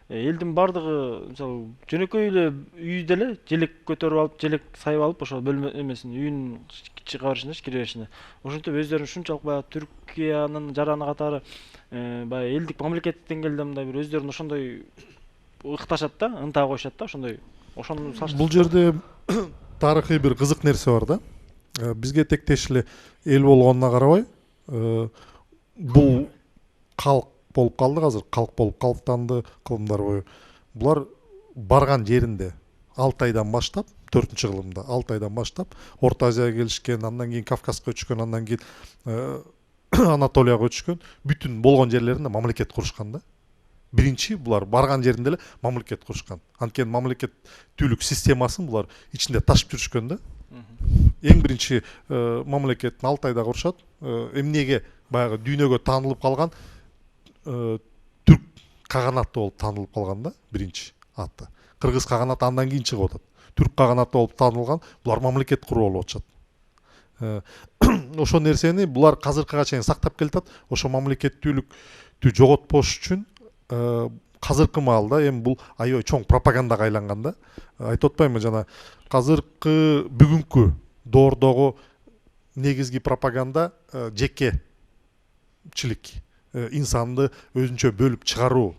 элдин бардыгы мисалы жөнөкөй эле үйдө эле желек көтөрүп алып, желек сайып алып, ошол бөлмө эмесин үйүнүн чыга беришинде, кире беришинде. Ошентип өздөрүн ушунчалык баягы Түркиянын жараны катары баягы элдик мамлекеттик деңгээлде мындай бир өздөрүн ошондой ыкташат да, ынта коюшат да, ошондой. Ошону бул жерде тарыхый бир кызык нерсе бар да. Бизге тектеш эле эл болгонуна карабай, бул калк болуп калдык, азыр калк болуп калыптанды кылымдар бою. Булар барган жеринде Алтайдан баштап, 4-кылымда Алтайдан баштап Орто Азияга келишкен, андан кийин Кавказга өчкөн, андан кийин Анатолияга өчкөн, бүтүн болгон жерлеринде мамлекет курушкан да. Биринчи булар барган жеринде эле мамлекет курушкан. Анткени мамлекеттүүлүк системасын булар ичинде ташып жүрүшкөн да. Эң биринчи мамлекетин Алтайда курушат. Эмнеге баягы дүйнөгө таанылып калган түрк каганаты болуп таанылып калган да, биринчи аты. Кыргыз каганаты андан кийин чыгып атат. Түрк каганаты болуп таанылган, булар мамлекет куруп алып атышат. Ошол нерсени булар азыркыга чейин сактап келатат. Ошо мамлекеттүүлүктү жоготпош үчүн азыркы маалда эми бул аябай чоң пропагандага айланган да. Айтып атпаймынбы жана азыркы бүгүнкү доордогу негизги пропаганда жекечилик, инсанды өзүнчө бөлүп чыгаруу,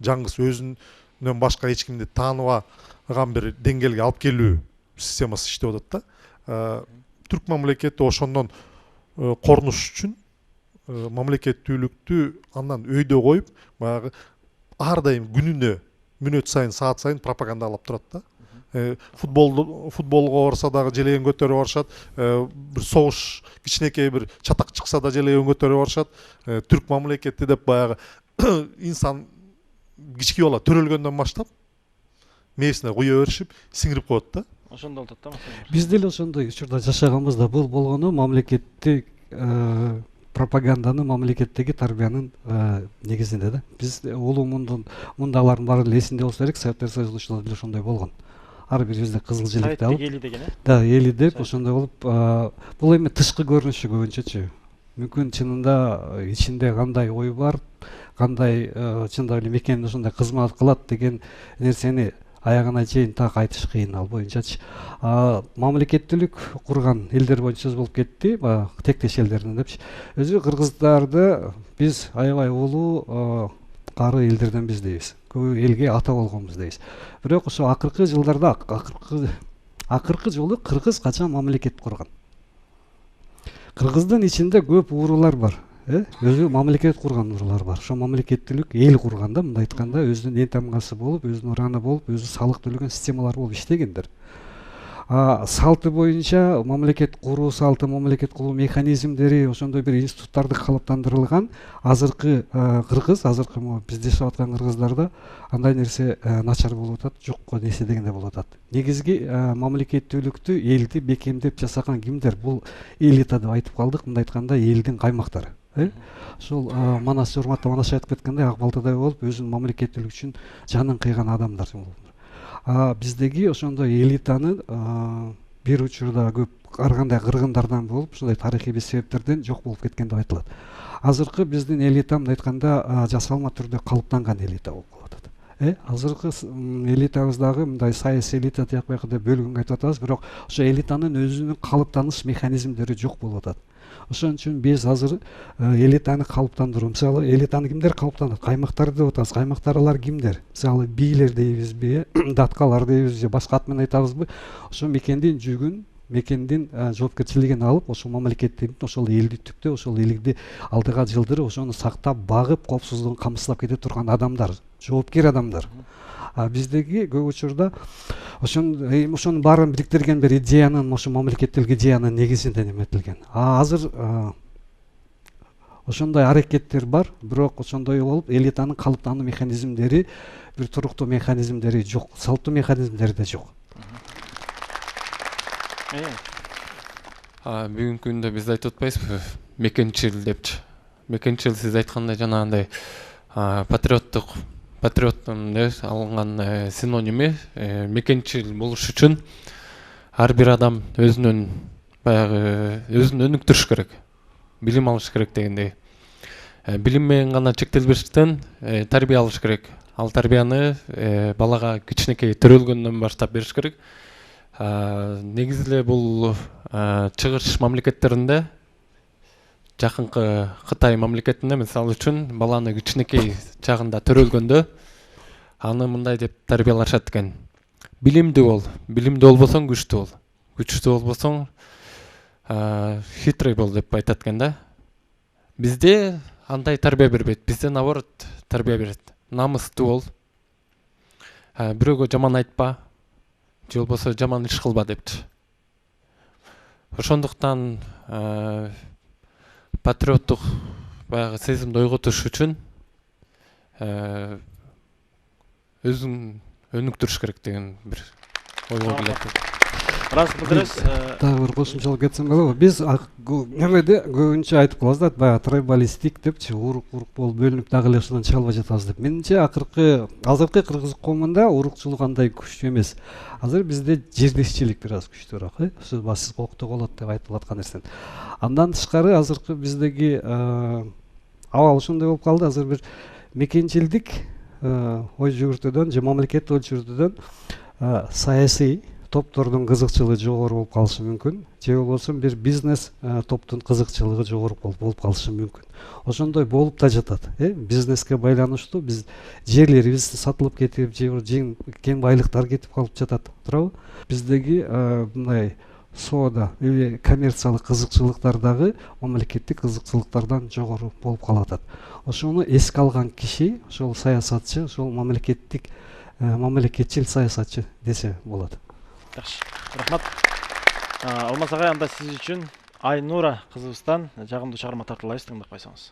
жаңгыс өзүнөн башка эч кимди тааныбаган бир деңгээлге алып келүү системасы иштеп атат да. Түрк мамлекети ошондон корунуш үчүн мамлекеттүүлүктү андан өйдө коюп, баягы ар дайым күнүнө мүнөт сайын, саат сайын пропагандаалап турат да. Футболго барса дагы желегин көтөрүп барышат, бир согуш кичинекей бир чатак чыкса да желегин көтөрүп барышат. Түрк мамлекети деп баягы инсан кички бала төрөлгөндөн баштап мээсине куя беришип, сиңирип коет да. Ошондо болот да. Биз деле ошондой учурда жашаганбыз да. Бул болгону мамлекеттик пропаганданы мамлекеттеги тарбиянын негизинде да. Биз улуу мундалардын баары эле эсинде болсо керек, Советтер Союзунда деле ошондой болгон. Ар бирибизде кызыл жилетти алып, эли деген да, эли деп ошондой болуп, бул эми тышкы көрүнүшү көбүнчөчү. Мүмкүн чынында ичинде кандай ой бар, кандай чындап эле мекенде ошондой кызмат кылат деген нерсени аягына чейин так айтыш кыйын ал боюнчачы. Мамлекеттүүлүк курган элдер боюнча сөз болуп кетти, тектеш элдердин депчи. Өзү кыргыздарды биз аябай улуу кары элдерденбиз дейбиз. Көп элге ата болгонбуз дейбиз. Бирок ошо акыркы жылдарда акыркы жолу кыргыз качан мамлекет курган? Кыргыздын ичинде көп уурулар бар. Өзү мамлекет курган уруулар бар. Ошо мамлекеттүүлүк эл курган да, мындай айтканда, өзүнүн эл тамгасы болуп, өзүнүн ураны болуп, өзү салык төлөгөн системалар болуп иштегендер. Салты боюнча мамлекет куруу салты, мамлекет куруу механизмдери, ошондой бир институттарды калыптандырылган. Азыркы кыргыз, азыркы бизде жашап аткан кыргыздарда андай нерсе начар болуп атат, жокко нерсе дегенде болуп атат. Негизги мамлекеттүүлүктү, элди бекемдеп жасаган кимдер? Бул элита деп айтып калдык, мындай айтканда элдин каймактары. Ошол Манас, урматтуу Манас айтып кеткендей, ак балтадай болуп, өзүнүн мамлекеттүүлүк үчүн жанын кыйган адамдар. Биздеги ошондой элитаны бир учурда көп ар кандай кыргындардан болуп, ушундай тарыхый бир себептерден жок болуп кеткен деп айтылат. Азыркы биздин элита мындай айтканда жасалма түрдө калыптанган элита болуп калып атат. Азыркы элитабыздагы мындай саясий элита тияк деп бөлгөнгө айтып атабыз, бирок ошо элитанын өзүнүн калыптаныш механизмдери жок болуп атат. Ошон үчүн биз азыр элитаны калыптандыруу, мисалы элитаны кимдер калыптандырат? Каймактар деп атабыз. Каймактар алар кимдер? Мисалы бийлер дейбизби, даткалар дейбизби, башка ат менен айтабызбы? Ошо мекендин жүгүн, мекендин жоопкерчилигин алып, ошол мамлекеттин, ошол элди түптөп, ошол элди алдыга жылдырып, ошону сактап, багып, коопсуздугун камсыздап кете турган адамдар, жоопкер адамдар. Биздеги көп учурда ошонун баарын бириктирген бир идеянын, ошо мамлекеттүүлүк идеянын негизинде неметилген. Азыр ошондой аракеттер бар, бирок ошондой болуп элитанын калыптануу механизмдери, бир туруктуу механизмдери жок, салттуу механизмдери да жок. Бүгүнкү күндө биз айтып атпайбызбы, мекенчил депчи. Мекенчил сиз айткандай жанагындай патриоттун алынган синоними. Мекенчил болуш үчүн ар бир адам өзүнүн баягы өзүн өнүктүрүш керек, билим алыш керек дегендей. Билим менен гана чектелбештен тарбия алыш керек. Ал тарбияны балага кичинекей төрөлгөндөн баштап бериш керек. Негизи эле бул чыгыш мамлекеттеринде, жакынкы Кытай мамлекетинде мисалы үчүн баланы кичинекей чагында төрөлгөндө аны мындай деп тарбиялашат экен. Билимдүү болбосоң күчтүү бол. Күчтүү болбосоң хитрый бол деп айтат экен да. Бизде андай тарбия бербейт. Бизде наоборот тарбия берет. Намыстуу бол. Бирөөгө жаман айтпа, же болбосо жаман иш кылба депчи. Ошондуктан патриоттук баягы сезимди ойготуш үчүн өзүн өнүктүрүш керек деген бир ойго келет. Рас билдиресиз. Дагы бир кошумчалап кетсем болобу? Биз немеде көбүнчө айтып калабыз да, баягы трибалистик депчи, урук болуп бөлүнүп дагы эле ушундан чыга албай жатабыз деп. Менимче азыркы кыргыз коомунда урукчулук андай күчтүү эмес. Азыр бизде жердешчилик бир аз күчтүүрөөк, сиз коктоо болот деп айтылып аткан нерсен. Андан тышкары азыркы биздеги абал ошондой болуп калды. Азыр бир мекенчилдик ой жүгүртүүдөн же мамлекеттик ой жүгүртүүдөн саясий топтордун кызыкчылыгы жогору болуп калышы мүмкүн, же болбосо бир бизнес топтун кызыкчылыгы жогору болуп калышы мүмкүн. Ошондой болуп да жатат. Бизнеске байланыштуу биз жерлерибиз сатылып кетип, же кен байлыктар кетип калып жатат, туурабы? Биздеги мындай соода или коммерциялык кызыкчылыктар дагы мамлекеттик кызыкчылыктардан жогору болуп калып атат. Ошону эске алган киши, ошол саясатчы, ошол мамлекетчил саясатчы десе болот. Жакшы, рахмат. Алмаз агай, анда сиз үчүн Айнура кызыбыздан жагымдуу чыгарма тартуулайбыз, тыңдап койсоңуз.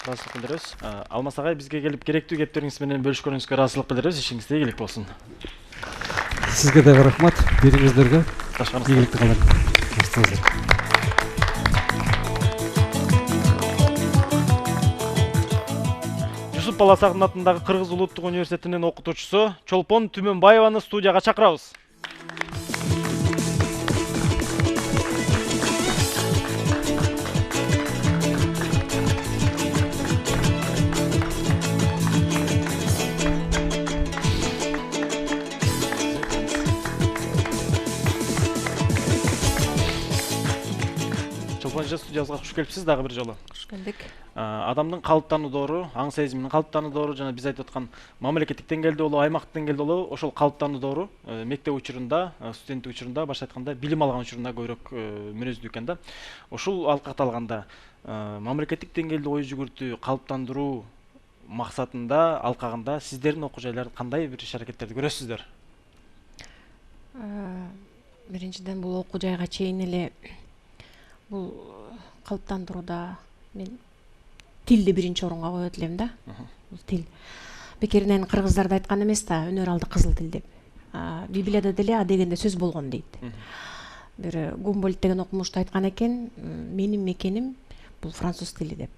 ыраазычылык билдиребиз. Алмаз агай, бизге келип керектүү кептериңиз менен бөлүшкөнүңүзгө ыраазычылык билдиребиз. Ишиңизде ийгилик болсун. Сизге дагы рахмат. Бериңиздерге Башкарыңыз. ийгиликти каалайм. Баштыңыздар. Жусуп Баласагын атындагы Кыргыз улуттук университетинин окутуучусу Чолпон Түмөнбаеваны студияга чакырабыз. Чолпон эже, студиябызга куш келипсиз дагы бир жолу. Куш келдик. Адамдын калыптануудору, аң сезиминин калыптануудору, жана биз айтып аткан мамлекеттик деңгээлде болобу, аймактык деңгээлде болобу, ошол калыптануудору мектеп учурунда, студенттик учурунда, башка айтканда билим алган учурунда көбүрөөк мүнөздүү экен да. Ушул алкакта алганда мамлекеттик деңгээлде ой жүгүртүү, калыптандыруу максатында, алкагында сиздердин окуу жайларды кандай бир иш-аракеттерди көрөсүздөр? Биринчиден бул окуу жайга чейин эле бул калыптандырууда мен тилди биринчи орунга коет элем да. Бул тил. Бекеринен кыргыздарда айткан эмес да, өнөр алды кызыл тил деп. Библияда деле а дегенде сөз болгон дейт. Бир Гумбольдт деген окумушту айткан экен, менин мекеним бул француз тили деп.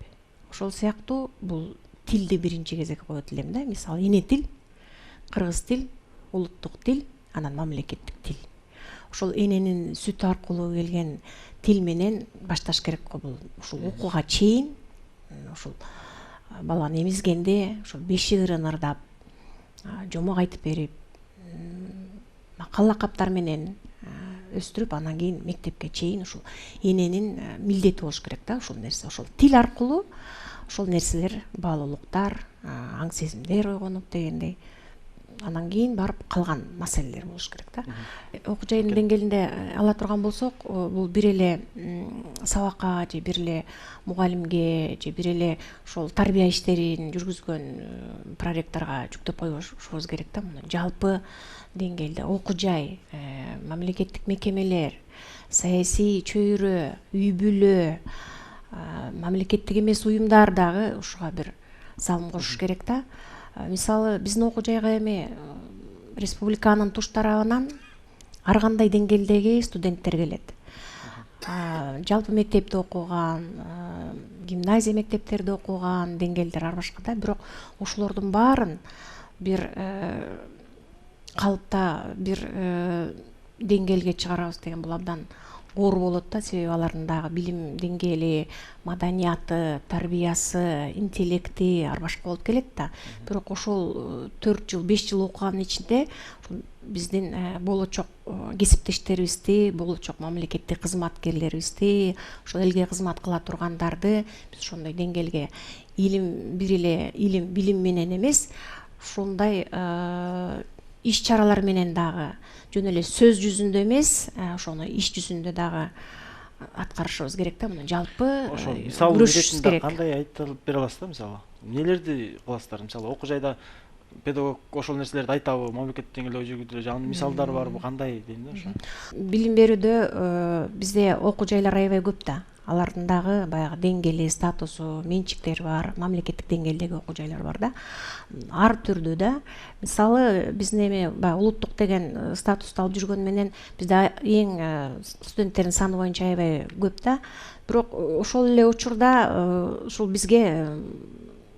Ошол сыяктуу бул тилди биринчи кезекке коет элем да. Мисалы, эне тил, кыргыз тил, улуттук тил, анан мамлекеттик тил. Ошол эненин сүтү аркылуу келген тил менен башташ керек го бул. Ушул окууга чейин, ушул баланы эмизгенде, ушул бешигирин ырдап, жомок айтып берип, макал лакаптар менен өстүрүп, анан кийин мектепке чейин ушул эненин милдети болуш керек да, ушул нерсе. Ошол тил аркылуу ошол нерселер, баалуулуктар, аң сезимдер ойгонуп дегендей. Анан кийин барып калган маселелер болуш керек да. Окуу жайынын деңгээлинде ала турган болсок, бул бир эле сабакка же бир эле мугалимге же бир эле ошол тарбия иштерин жүргүзгөн проректорго жүктөп койбошубуз керек да. Муну жалпы деңгээлде окуу жай, мамлекеттик мекемелер, саясий чөйрө, үй бүлө, мамлекеттик эмес уюмдар дагы ушуга бир салым кошуш керек да. Мисалы, биздин окуу жайга эми республиканын туш тарабынан ар кандай деңгээлдеги студенттер келет. Жалпы мектепте окуган, гимназия мектептерде окуган деңгээлдер ар башка да, бирок ошолордун баарын бир калыпта бир деңгээлге чыгарабыз деген бул абдан оор болот да, себеби алардын дагы билим деңгээли, маданияты, тарбиясы, интеллекти ар башка болуп келет да. Бирок ошол 4 жыл, 5 жыл окуганын ичинде биздин болочок кесиптештерибизди, болочок мамлекеттик кызматкерлерибизди, ошол элге кызмат кыла тургандарды биз ошондой деңгээлге бир эле билим менен эмес, ошондой иш чаралар менен дагы жөн эле сөз жүзүндө эмес, ошону иш жүзүндө дагы аткарышыбыз керек да. Муну жалпы күрөшүшүбүз керек. Кандай айтып бере аласыз да, мисалы? Эмнелерди кыласыздар? Мисалы, окуу жайда педагог ошол нерселерди айтабы, мамлекеттик деңгээлде ой жүгүртүүдө жаңы мисалдар барбы, кандай дейм да ошо? Билим берүүдө бизде окуу жайлар аябай көп да. Алардын дагы баягы деңгээли, статусу, менчиктери бар, мамлекеттик деңгээлдеги окуу жайлар бар да. Ар түрдүү да. Мисалы, биздин эми баягы улуттук деген статусту алып жүргөн менен бизде эң студенттердин саны боюнча аябай көп да. Бирок ошол эле учурда ушул бизге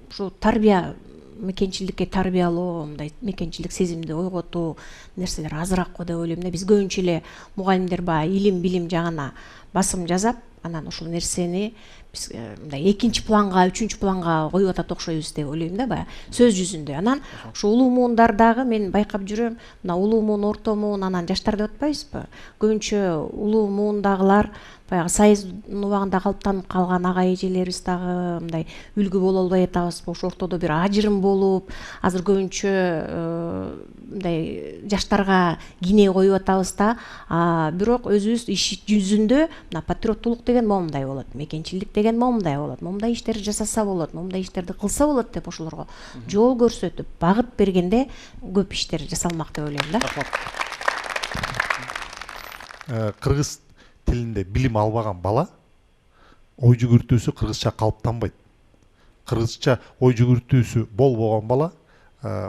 ушул тарбия, мекенчиликке тарбиялоо, мындай мекенчилик сезимди ойготуу нерселер азыраак го деп ойлойм да. Биз көбүнчө эле мугалимдер баягы илим, билим жагына басым жасап, анан ушул нерсени биз мындай экинчи планга, үчүнчү планга коюп атат окшойбуз деп ойлойм да, баягы сөз жүзүндө. Анан ушу улуу муундар дагы мен байкап жүрөм, мына улуу муун, орто муун, анан жаштар деп атпайбызбы? Көбүнчө улуу муундагылар баягы союздун убагында калыптанып калган ага эжелерибиз дагы мындай үлгү боло албай атабызбы? Ошо ортодо бир ажырым болуп, азыр көбүнчө мындай жаштарга кине коюп атабыз да. Бирок өзүбүз иш жүзүндө мына патриоттуулук деген момундай болот, мекенчилик деген момундай болот, момундай иштерди жасаса болот, момундай иштерди кылса болот деп ошолорго жол көрсөтүп, багыт бергенде көп иштер жасалмак деп ойлойм да. Кыргыз тилинде билим албаган бала ой жүгүртүүсү кыргызча калыптанбайт. кыргызча ой жүгүртүүсү болбогон бала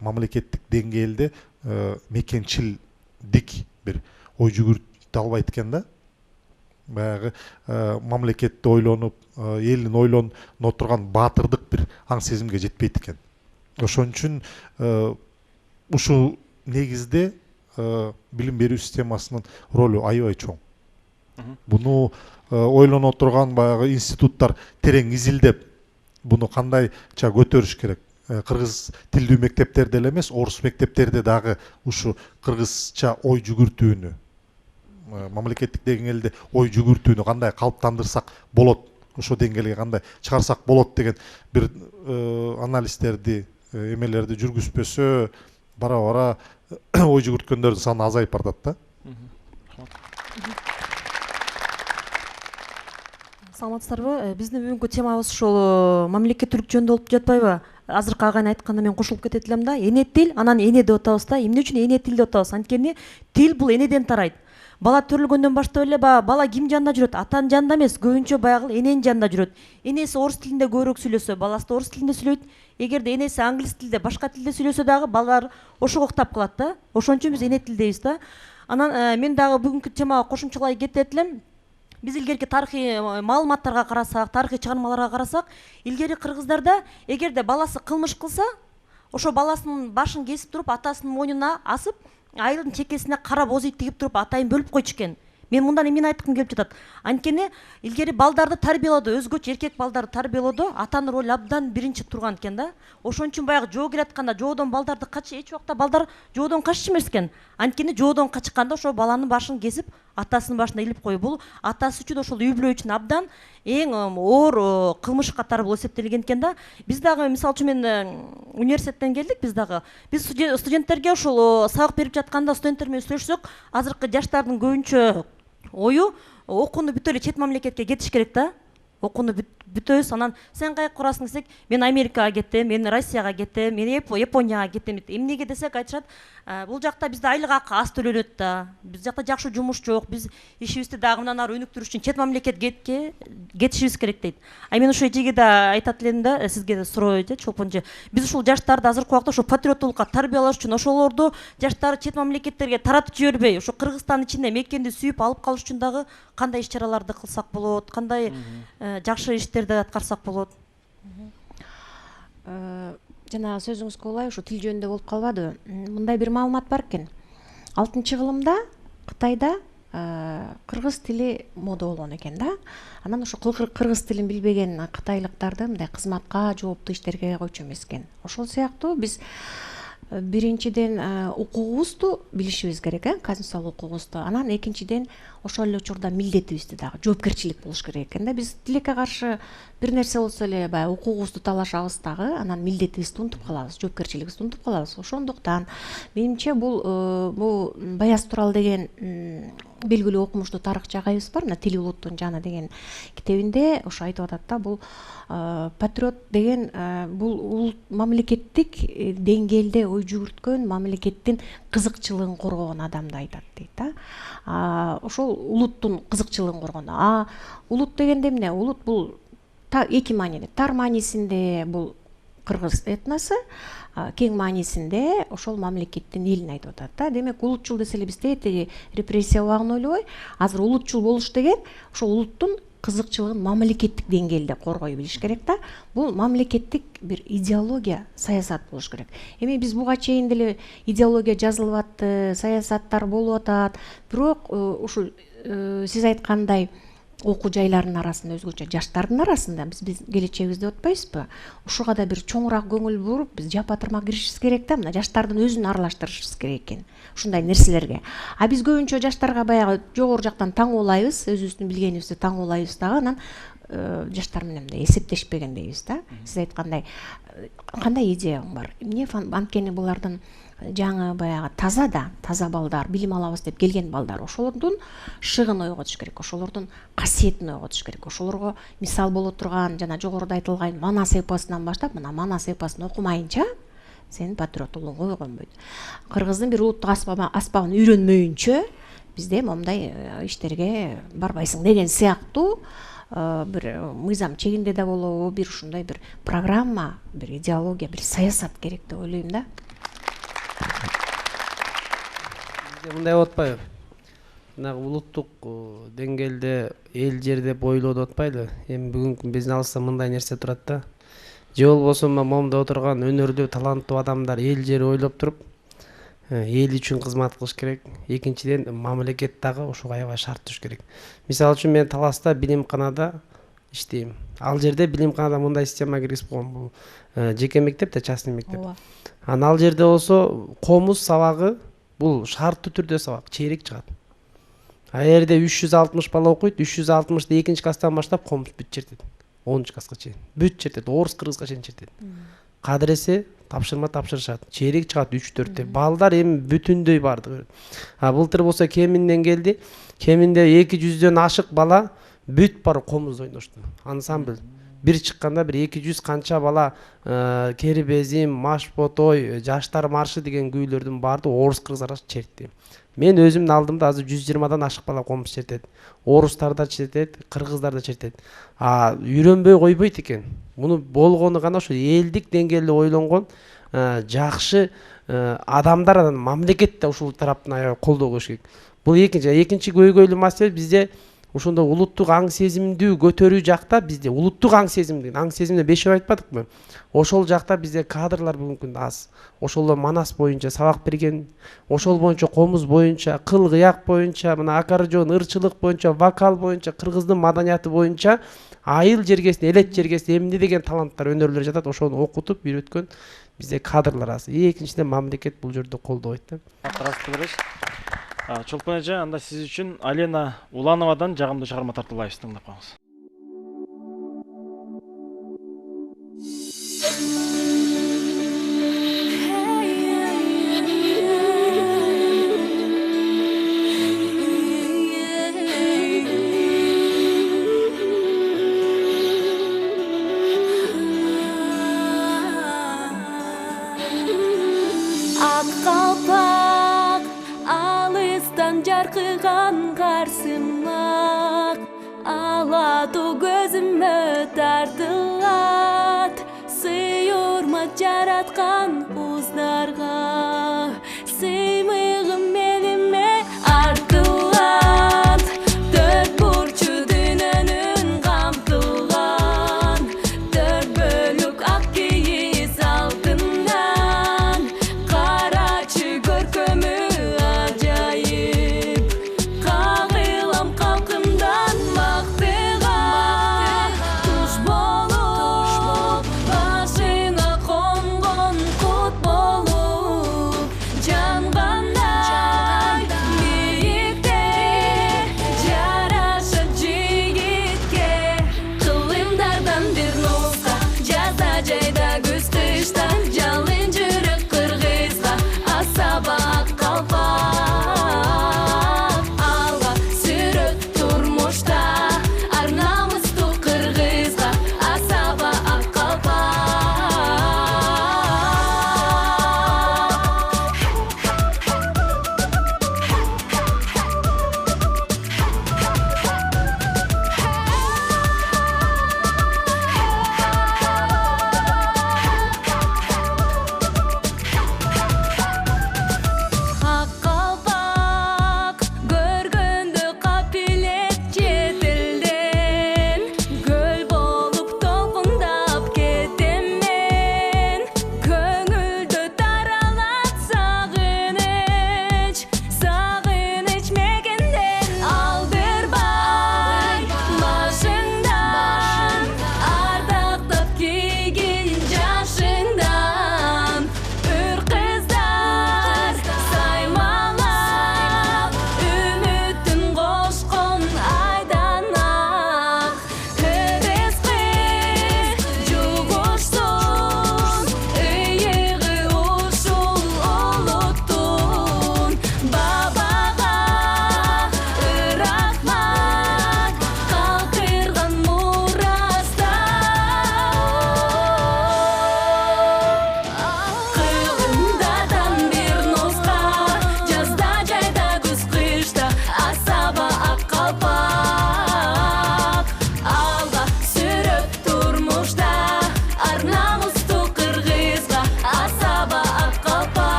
мамлекеттик деңгээлде мекенчилдик бир ой жүгүртө албайт экен да. Баягы мамлекетти ойлонуп, элин ойлоно турган баатырдык бир аң сезимге жетпейт экен. Ошон үчүн ушул негизде билим берүү системасынын ролу аябай чоң. Буну ойлоно турган баягы институттар терең изилдеп, буну кандайча көтөрүш керек. Кыргыз тилдүү мектептерде эле эмес, орус мектептерде дагы ушу кыргызча ой жүгүртүүнү, мамлекеттик деңгээлде ой жүгүртүүнү кандай калыптандырсак болот, ошол деңгээлге кандай чыгарсак болот деген бир анализдерди, эмелерди жүргүзбөсө бара бара ой жүгүрткөндөрдүн саны азайып баратат да. Саламатсыздарбы? Биздин бүгүнкү темабыз ушул мамлекеттүүлүк жөнүндө болуп жатпайбы? Азыркы агайын айтканда мен кошулуп кетет элем да. Эне тил, анан эне деп атабыз да. Эмне үчүн эне тил деп атабыз? Анткени тил бул энеден тарайт. Бала төрөлгөндөн баштап эле бала ким жанында жүрөт? Атанын жанында эмес, көбүнчө баягы эненин жанында жүрөт. Энеси орус тилинде көбүрөөк сүйлөсө, баласы да орус тилинде сүйлөйт. Эгерде энеси англис тилде, башка тилде сүйлөсө дагы балалар ошого уктап калат да. Ошон үчүн биз эне тил дейбиз да. Анан мен дагы бүгүнкү темага кошумчалай кетет элем. Биз илгерки тарыхый маалыматтарга карасак, тарыхый чыгармаларга карасак, илгери кыргыздарда эгерде баласы кылмыш кылса, ошо баласынын башын кесип туруп, атасынын мойнуна асып, айылдын чекесине кара боз ит тигип туруп атайын бөлүп койчу экен. Мен мындан эмне айткым келип жатат? Анткени илгери балдарды тарбиялоодо, өзгөчө эркек балдарды тарбиялоодо атанын ролу абдан биринчи турган экен да. Ошон үчүн баягы жоо келатканда жоодон балдарды эч убакта балдар жоодон каччу эмес экен. Анткени жоодон качканда ошо баланын башын кесип, атасынын башына илип коюп, бул атасы үчүн, ошол үй бүлө үчүн абдан эң оор кылмыш катары болуп эсептелген экен да. Биз дагы мисалы үчүн мен университеттен келдик, биз студенттерге ошол сабак берип жатканда студенттер менен сүйлөшсөк, азыркы жаштардын көбүнчө ою окууну бүтө эле чет мамлекетке кетиш керек да. Окууну бүтөбүз, анан сен каяка барасың десек, мен Америкага кеттим, мен Россияга кеттим, мен Японияга кеттим дейт. Эмнеге десек айтышат, бул жакта бизде айлык акы аз төлөнөт да. Биз жакта жакшы жумуш жок, биз ишибизди дагы мындан ары өнүктүрүш үчүн чет мамлекетке кетишибиз керек дейт. Мен ошо эжеге да айтат элем да, сизге да суроо чолпон эже. Биз ушул жаштарды азыркы убакта ошо патриоттуулукка тарбиялаш үчүн ошолорду жаштары чет мамлекеттерге таратып жибербей, ошо Кыргызстандын ичинде мекенди сүйүп алып калыш үчүн дагы кандай иш-чараларды кылсак болот, кандай жакшы иштерди аткарсак болот? Жана сөзүңүзгө улай ушу тил жөнүндө болуп калбадыбы? Мындай бир маалымат бар экен. 6-кылымда Кытайда кыргыз тили мода болгон экен да. Анан ошо кыргыз тилин билбеген кытайлыктарды мындай кызматка, жооптуу иштерге койчу эмес экен. Ошол сыяктуу биз биринчиден укугубузду билишибиз керек, конституциялык укугубузду. Анан экинчиден ошол эле учурда милдетибизди дагы, жоопкерчилик болуш керек экен да. Биз тилекке каршы бир нерсе болсо эле баягы укугубузду талашабыз дагы, анан милдетибизди унутуп калабыз, жоопкерчилигибизди унутуп калабыз. Ошондуктан менимче бул Баяз Турал деген белгилүү окумуштуу тарыхчы агайыбыз бар, мына Тил улуттун жаны деген китебинде ошо айтып атат да, бул патриот деген бул мамлекеттик деңгээлде ой жүгүрткөн, мамлекеттин кызыкчылыгын коргогон адамды айтат дейт да. Ошол улуттун кызыкчылыгын коргон. Улут дегенде эмне? Улут бул эки мааниде. Тар маанисинде бул кыргыз этносу, кең маанисинде ошол мамлекеттин элин айтып атат да. Демек улутчул десе эле бизде эти репрессия убагын ойлобой, азыр улутчул болуш деген ошол улуттун кызыкчылыгын мамлекеттик деңгээлде коргой билиш керек да. Бул мамлекеттик бир идеология, саясат болуш керек. Эми биз буга чейин деле идеология жазылып атты, саясаттар болуп атат. Бирок ушул сиз айткандай окуу жайларынын арасында, өзгөчө жаштардын арасында биз келечегибиз деп атпайбызбы? Ушуга да бир чоңураак көңүл буруп, биз жапа-тырмак киришибиз керек да. Мына жаштардын өзүн аралаштырышыбыз керек экен ушундай нерселерге. Биз көбүнчө жаштарга баягы жогору жактан таңуулайбыз, өзүбүздүн билгенибизди таңуулайбыз дагы, анан жаштар менен эсептешпеген дейбиз да. Сиз айткандай кандай идеяң бар? Эмне анткени булардын жаңы баягы таза балдар, билим алабыз деп келген балдар, ошолордун шыгын ойготуш керек, ошолордун касиетин ойготуш керек, ошолорго мисал боло турган жана жогоруда айтылган Манас эпосунан баштап, мына Манас эпосун окумайынча сенин патриоттуулугуңга койгонбойт. Кыргыздын бир улуттук аспабын үйрөнмөйүнчө бизде момундай иштерге барбайсың деген сыяктуу бир мыйзам чегинде да болобу, бир ушундай бир программа, бир идеология, бир саясат керек деп ойлойм да. Бизде мындай болуп атпайбы? Жанагы улуттук деңгээлде эл жер деп ойлоо деп атпайлы? Эми бүгүнкү биздин алыста мындай нерсе турат да. Же болбосо момунда отурган өнөрлүү, таланттуу адамдар эл жер ойлоп туруп, эл үчүн кызмат кылыш керек. Экинчиден, мамлекет дагы ошого аябай шарт түзүш керек. Мисалы үчүн мен Таласта билимканада иштейм. Ал жерде билимканада мындай система киргизип койгон. Бул жеке мектеп да, частный мектеп. Ал жерде болсо комуз сабагы бул шарттуу түрдө сабак, чейрек чыгат. А жерде 360 бала окуйт, 360-ды экинчи класстан баштап комуз бүт чертет. 10 класска чейин. Бүт чертет, орус, кыргызга чейин чертет. Кадыресе тапшырма тапшырышат. Чейрек чыгат 3-4тө. Балдар эми бүтүндөй бардыгы. Былтыр болсо Кеминден келди. Кеминде 200дөн ашык бала бүт бар комуз ойношту. Ансамбль. Бир чыкканда бир 200 канча бала Кербезим, Машботой, Жаштар маршы деген күүлөрдүн баардыгы орус, кыргыз арасы чертти. Мен өзүмдүн алдымда азыр 120дан ашык бала комуз чертет. Орустар да чертет, кыргыздар да чертет. Үйрөнбөй койбойт экен. Муну болгону гана ошо элдик деңгээлде ойлонгон жакшы адамдар, анан мамлекет да ушул тараптан аябай колдоо көрүш керек. Бул экинчи көйгөйлүү маселе бизде ошондо улуттук аң сезимдүү көтөрүү жакта бизде улуттук аң сезимде бешеп айтпадыкпы? Ошол жакта бизде кадрлар бүгүнкү күндө аз. Ошол манас боюнча сабак берген, ошол боюнча комуз боюнча, кыл кыяк боюнча, мына аккордеон, ырчылык боюнча, вокал боюнча, кыргыздын маданияты боюнча айыл жергесинде, элет жергесинде эмне деген таланттар, өнөрлөр жатат, ошону окутуп үйрөткөн бизде кадрлар аз. Экинчиден мамлекет бул жерде колдобойт да. Чолпон эже, анда сиз үчүн Алина Улановадан жагымдуу чыгарма тартуулайбыз, тыңдап коюңуз. Жаркыган карсымак алату көзүмө тартылат, сыйырмат жараткан уздарга сыймыгым элиме артылат, төрт бурчу дүйнөнүн камтылган, төрт бөлүк ак кийиз алтындан, карачы көркөмү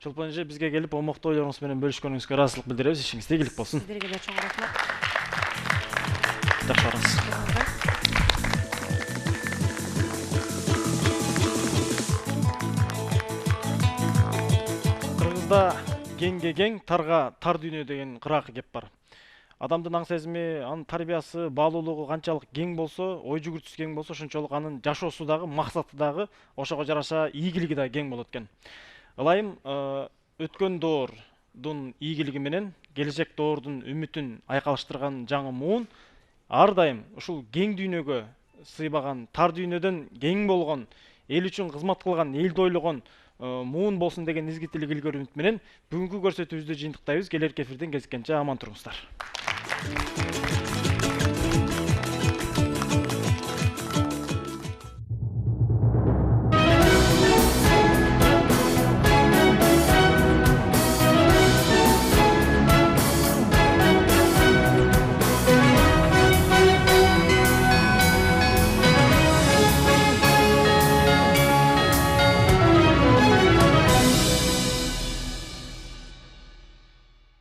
Чолпон эже бизге келип омоктуу ойлоруңуз менен бөлүшкөнүңүзгө ыраазычылык билдиребиз. Ишиңиз ийгилик болсун. Сиздерге да чоң рахмат. Жакшы барыңыз. Кыргызда кеңге кең, тарга тар дүйнө деген кыракы кеп бар. Адамдын аң сезими, анын тарбиясы, баалуулугу канчалык кең болсо, ой жүгүртүүсү кең болсо, ошончолук анын жашоосу дагы, максаты дагы, ошого жараша ийгилиги да кең болот экен. Ылайым өткөн доордун ийгилиги менен келечек доордун үмүтүн айкалыштырган жаңы муун ар дайым ушул кең дүйнөгө сыйбаган, тар дүйнөдөн кең болгон, эл үчүн кызмат кылган, элди ойлогон муун болсун деген изги тилек илгери үмүт менен бүгүнкү көрсөтүүбүздү жыйынтыктайбыз. Келерки эфирден кезиккенче аман туруңуздар.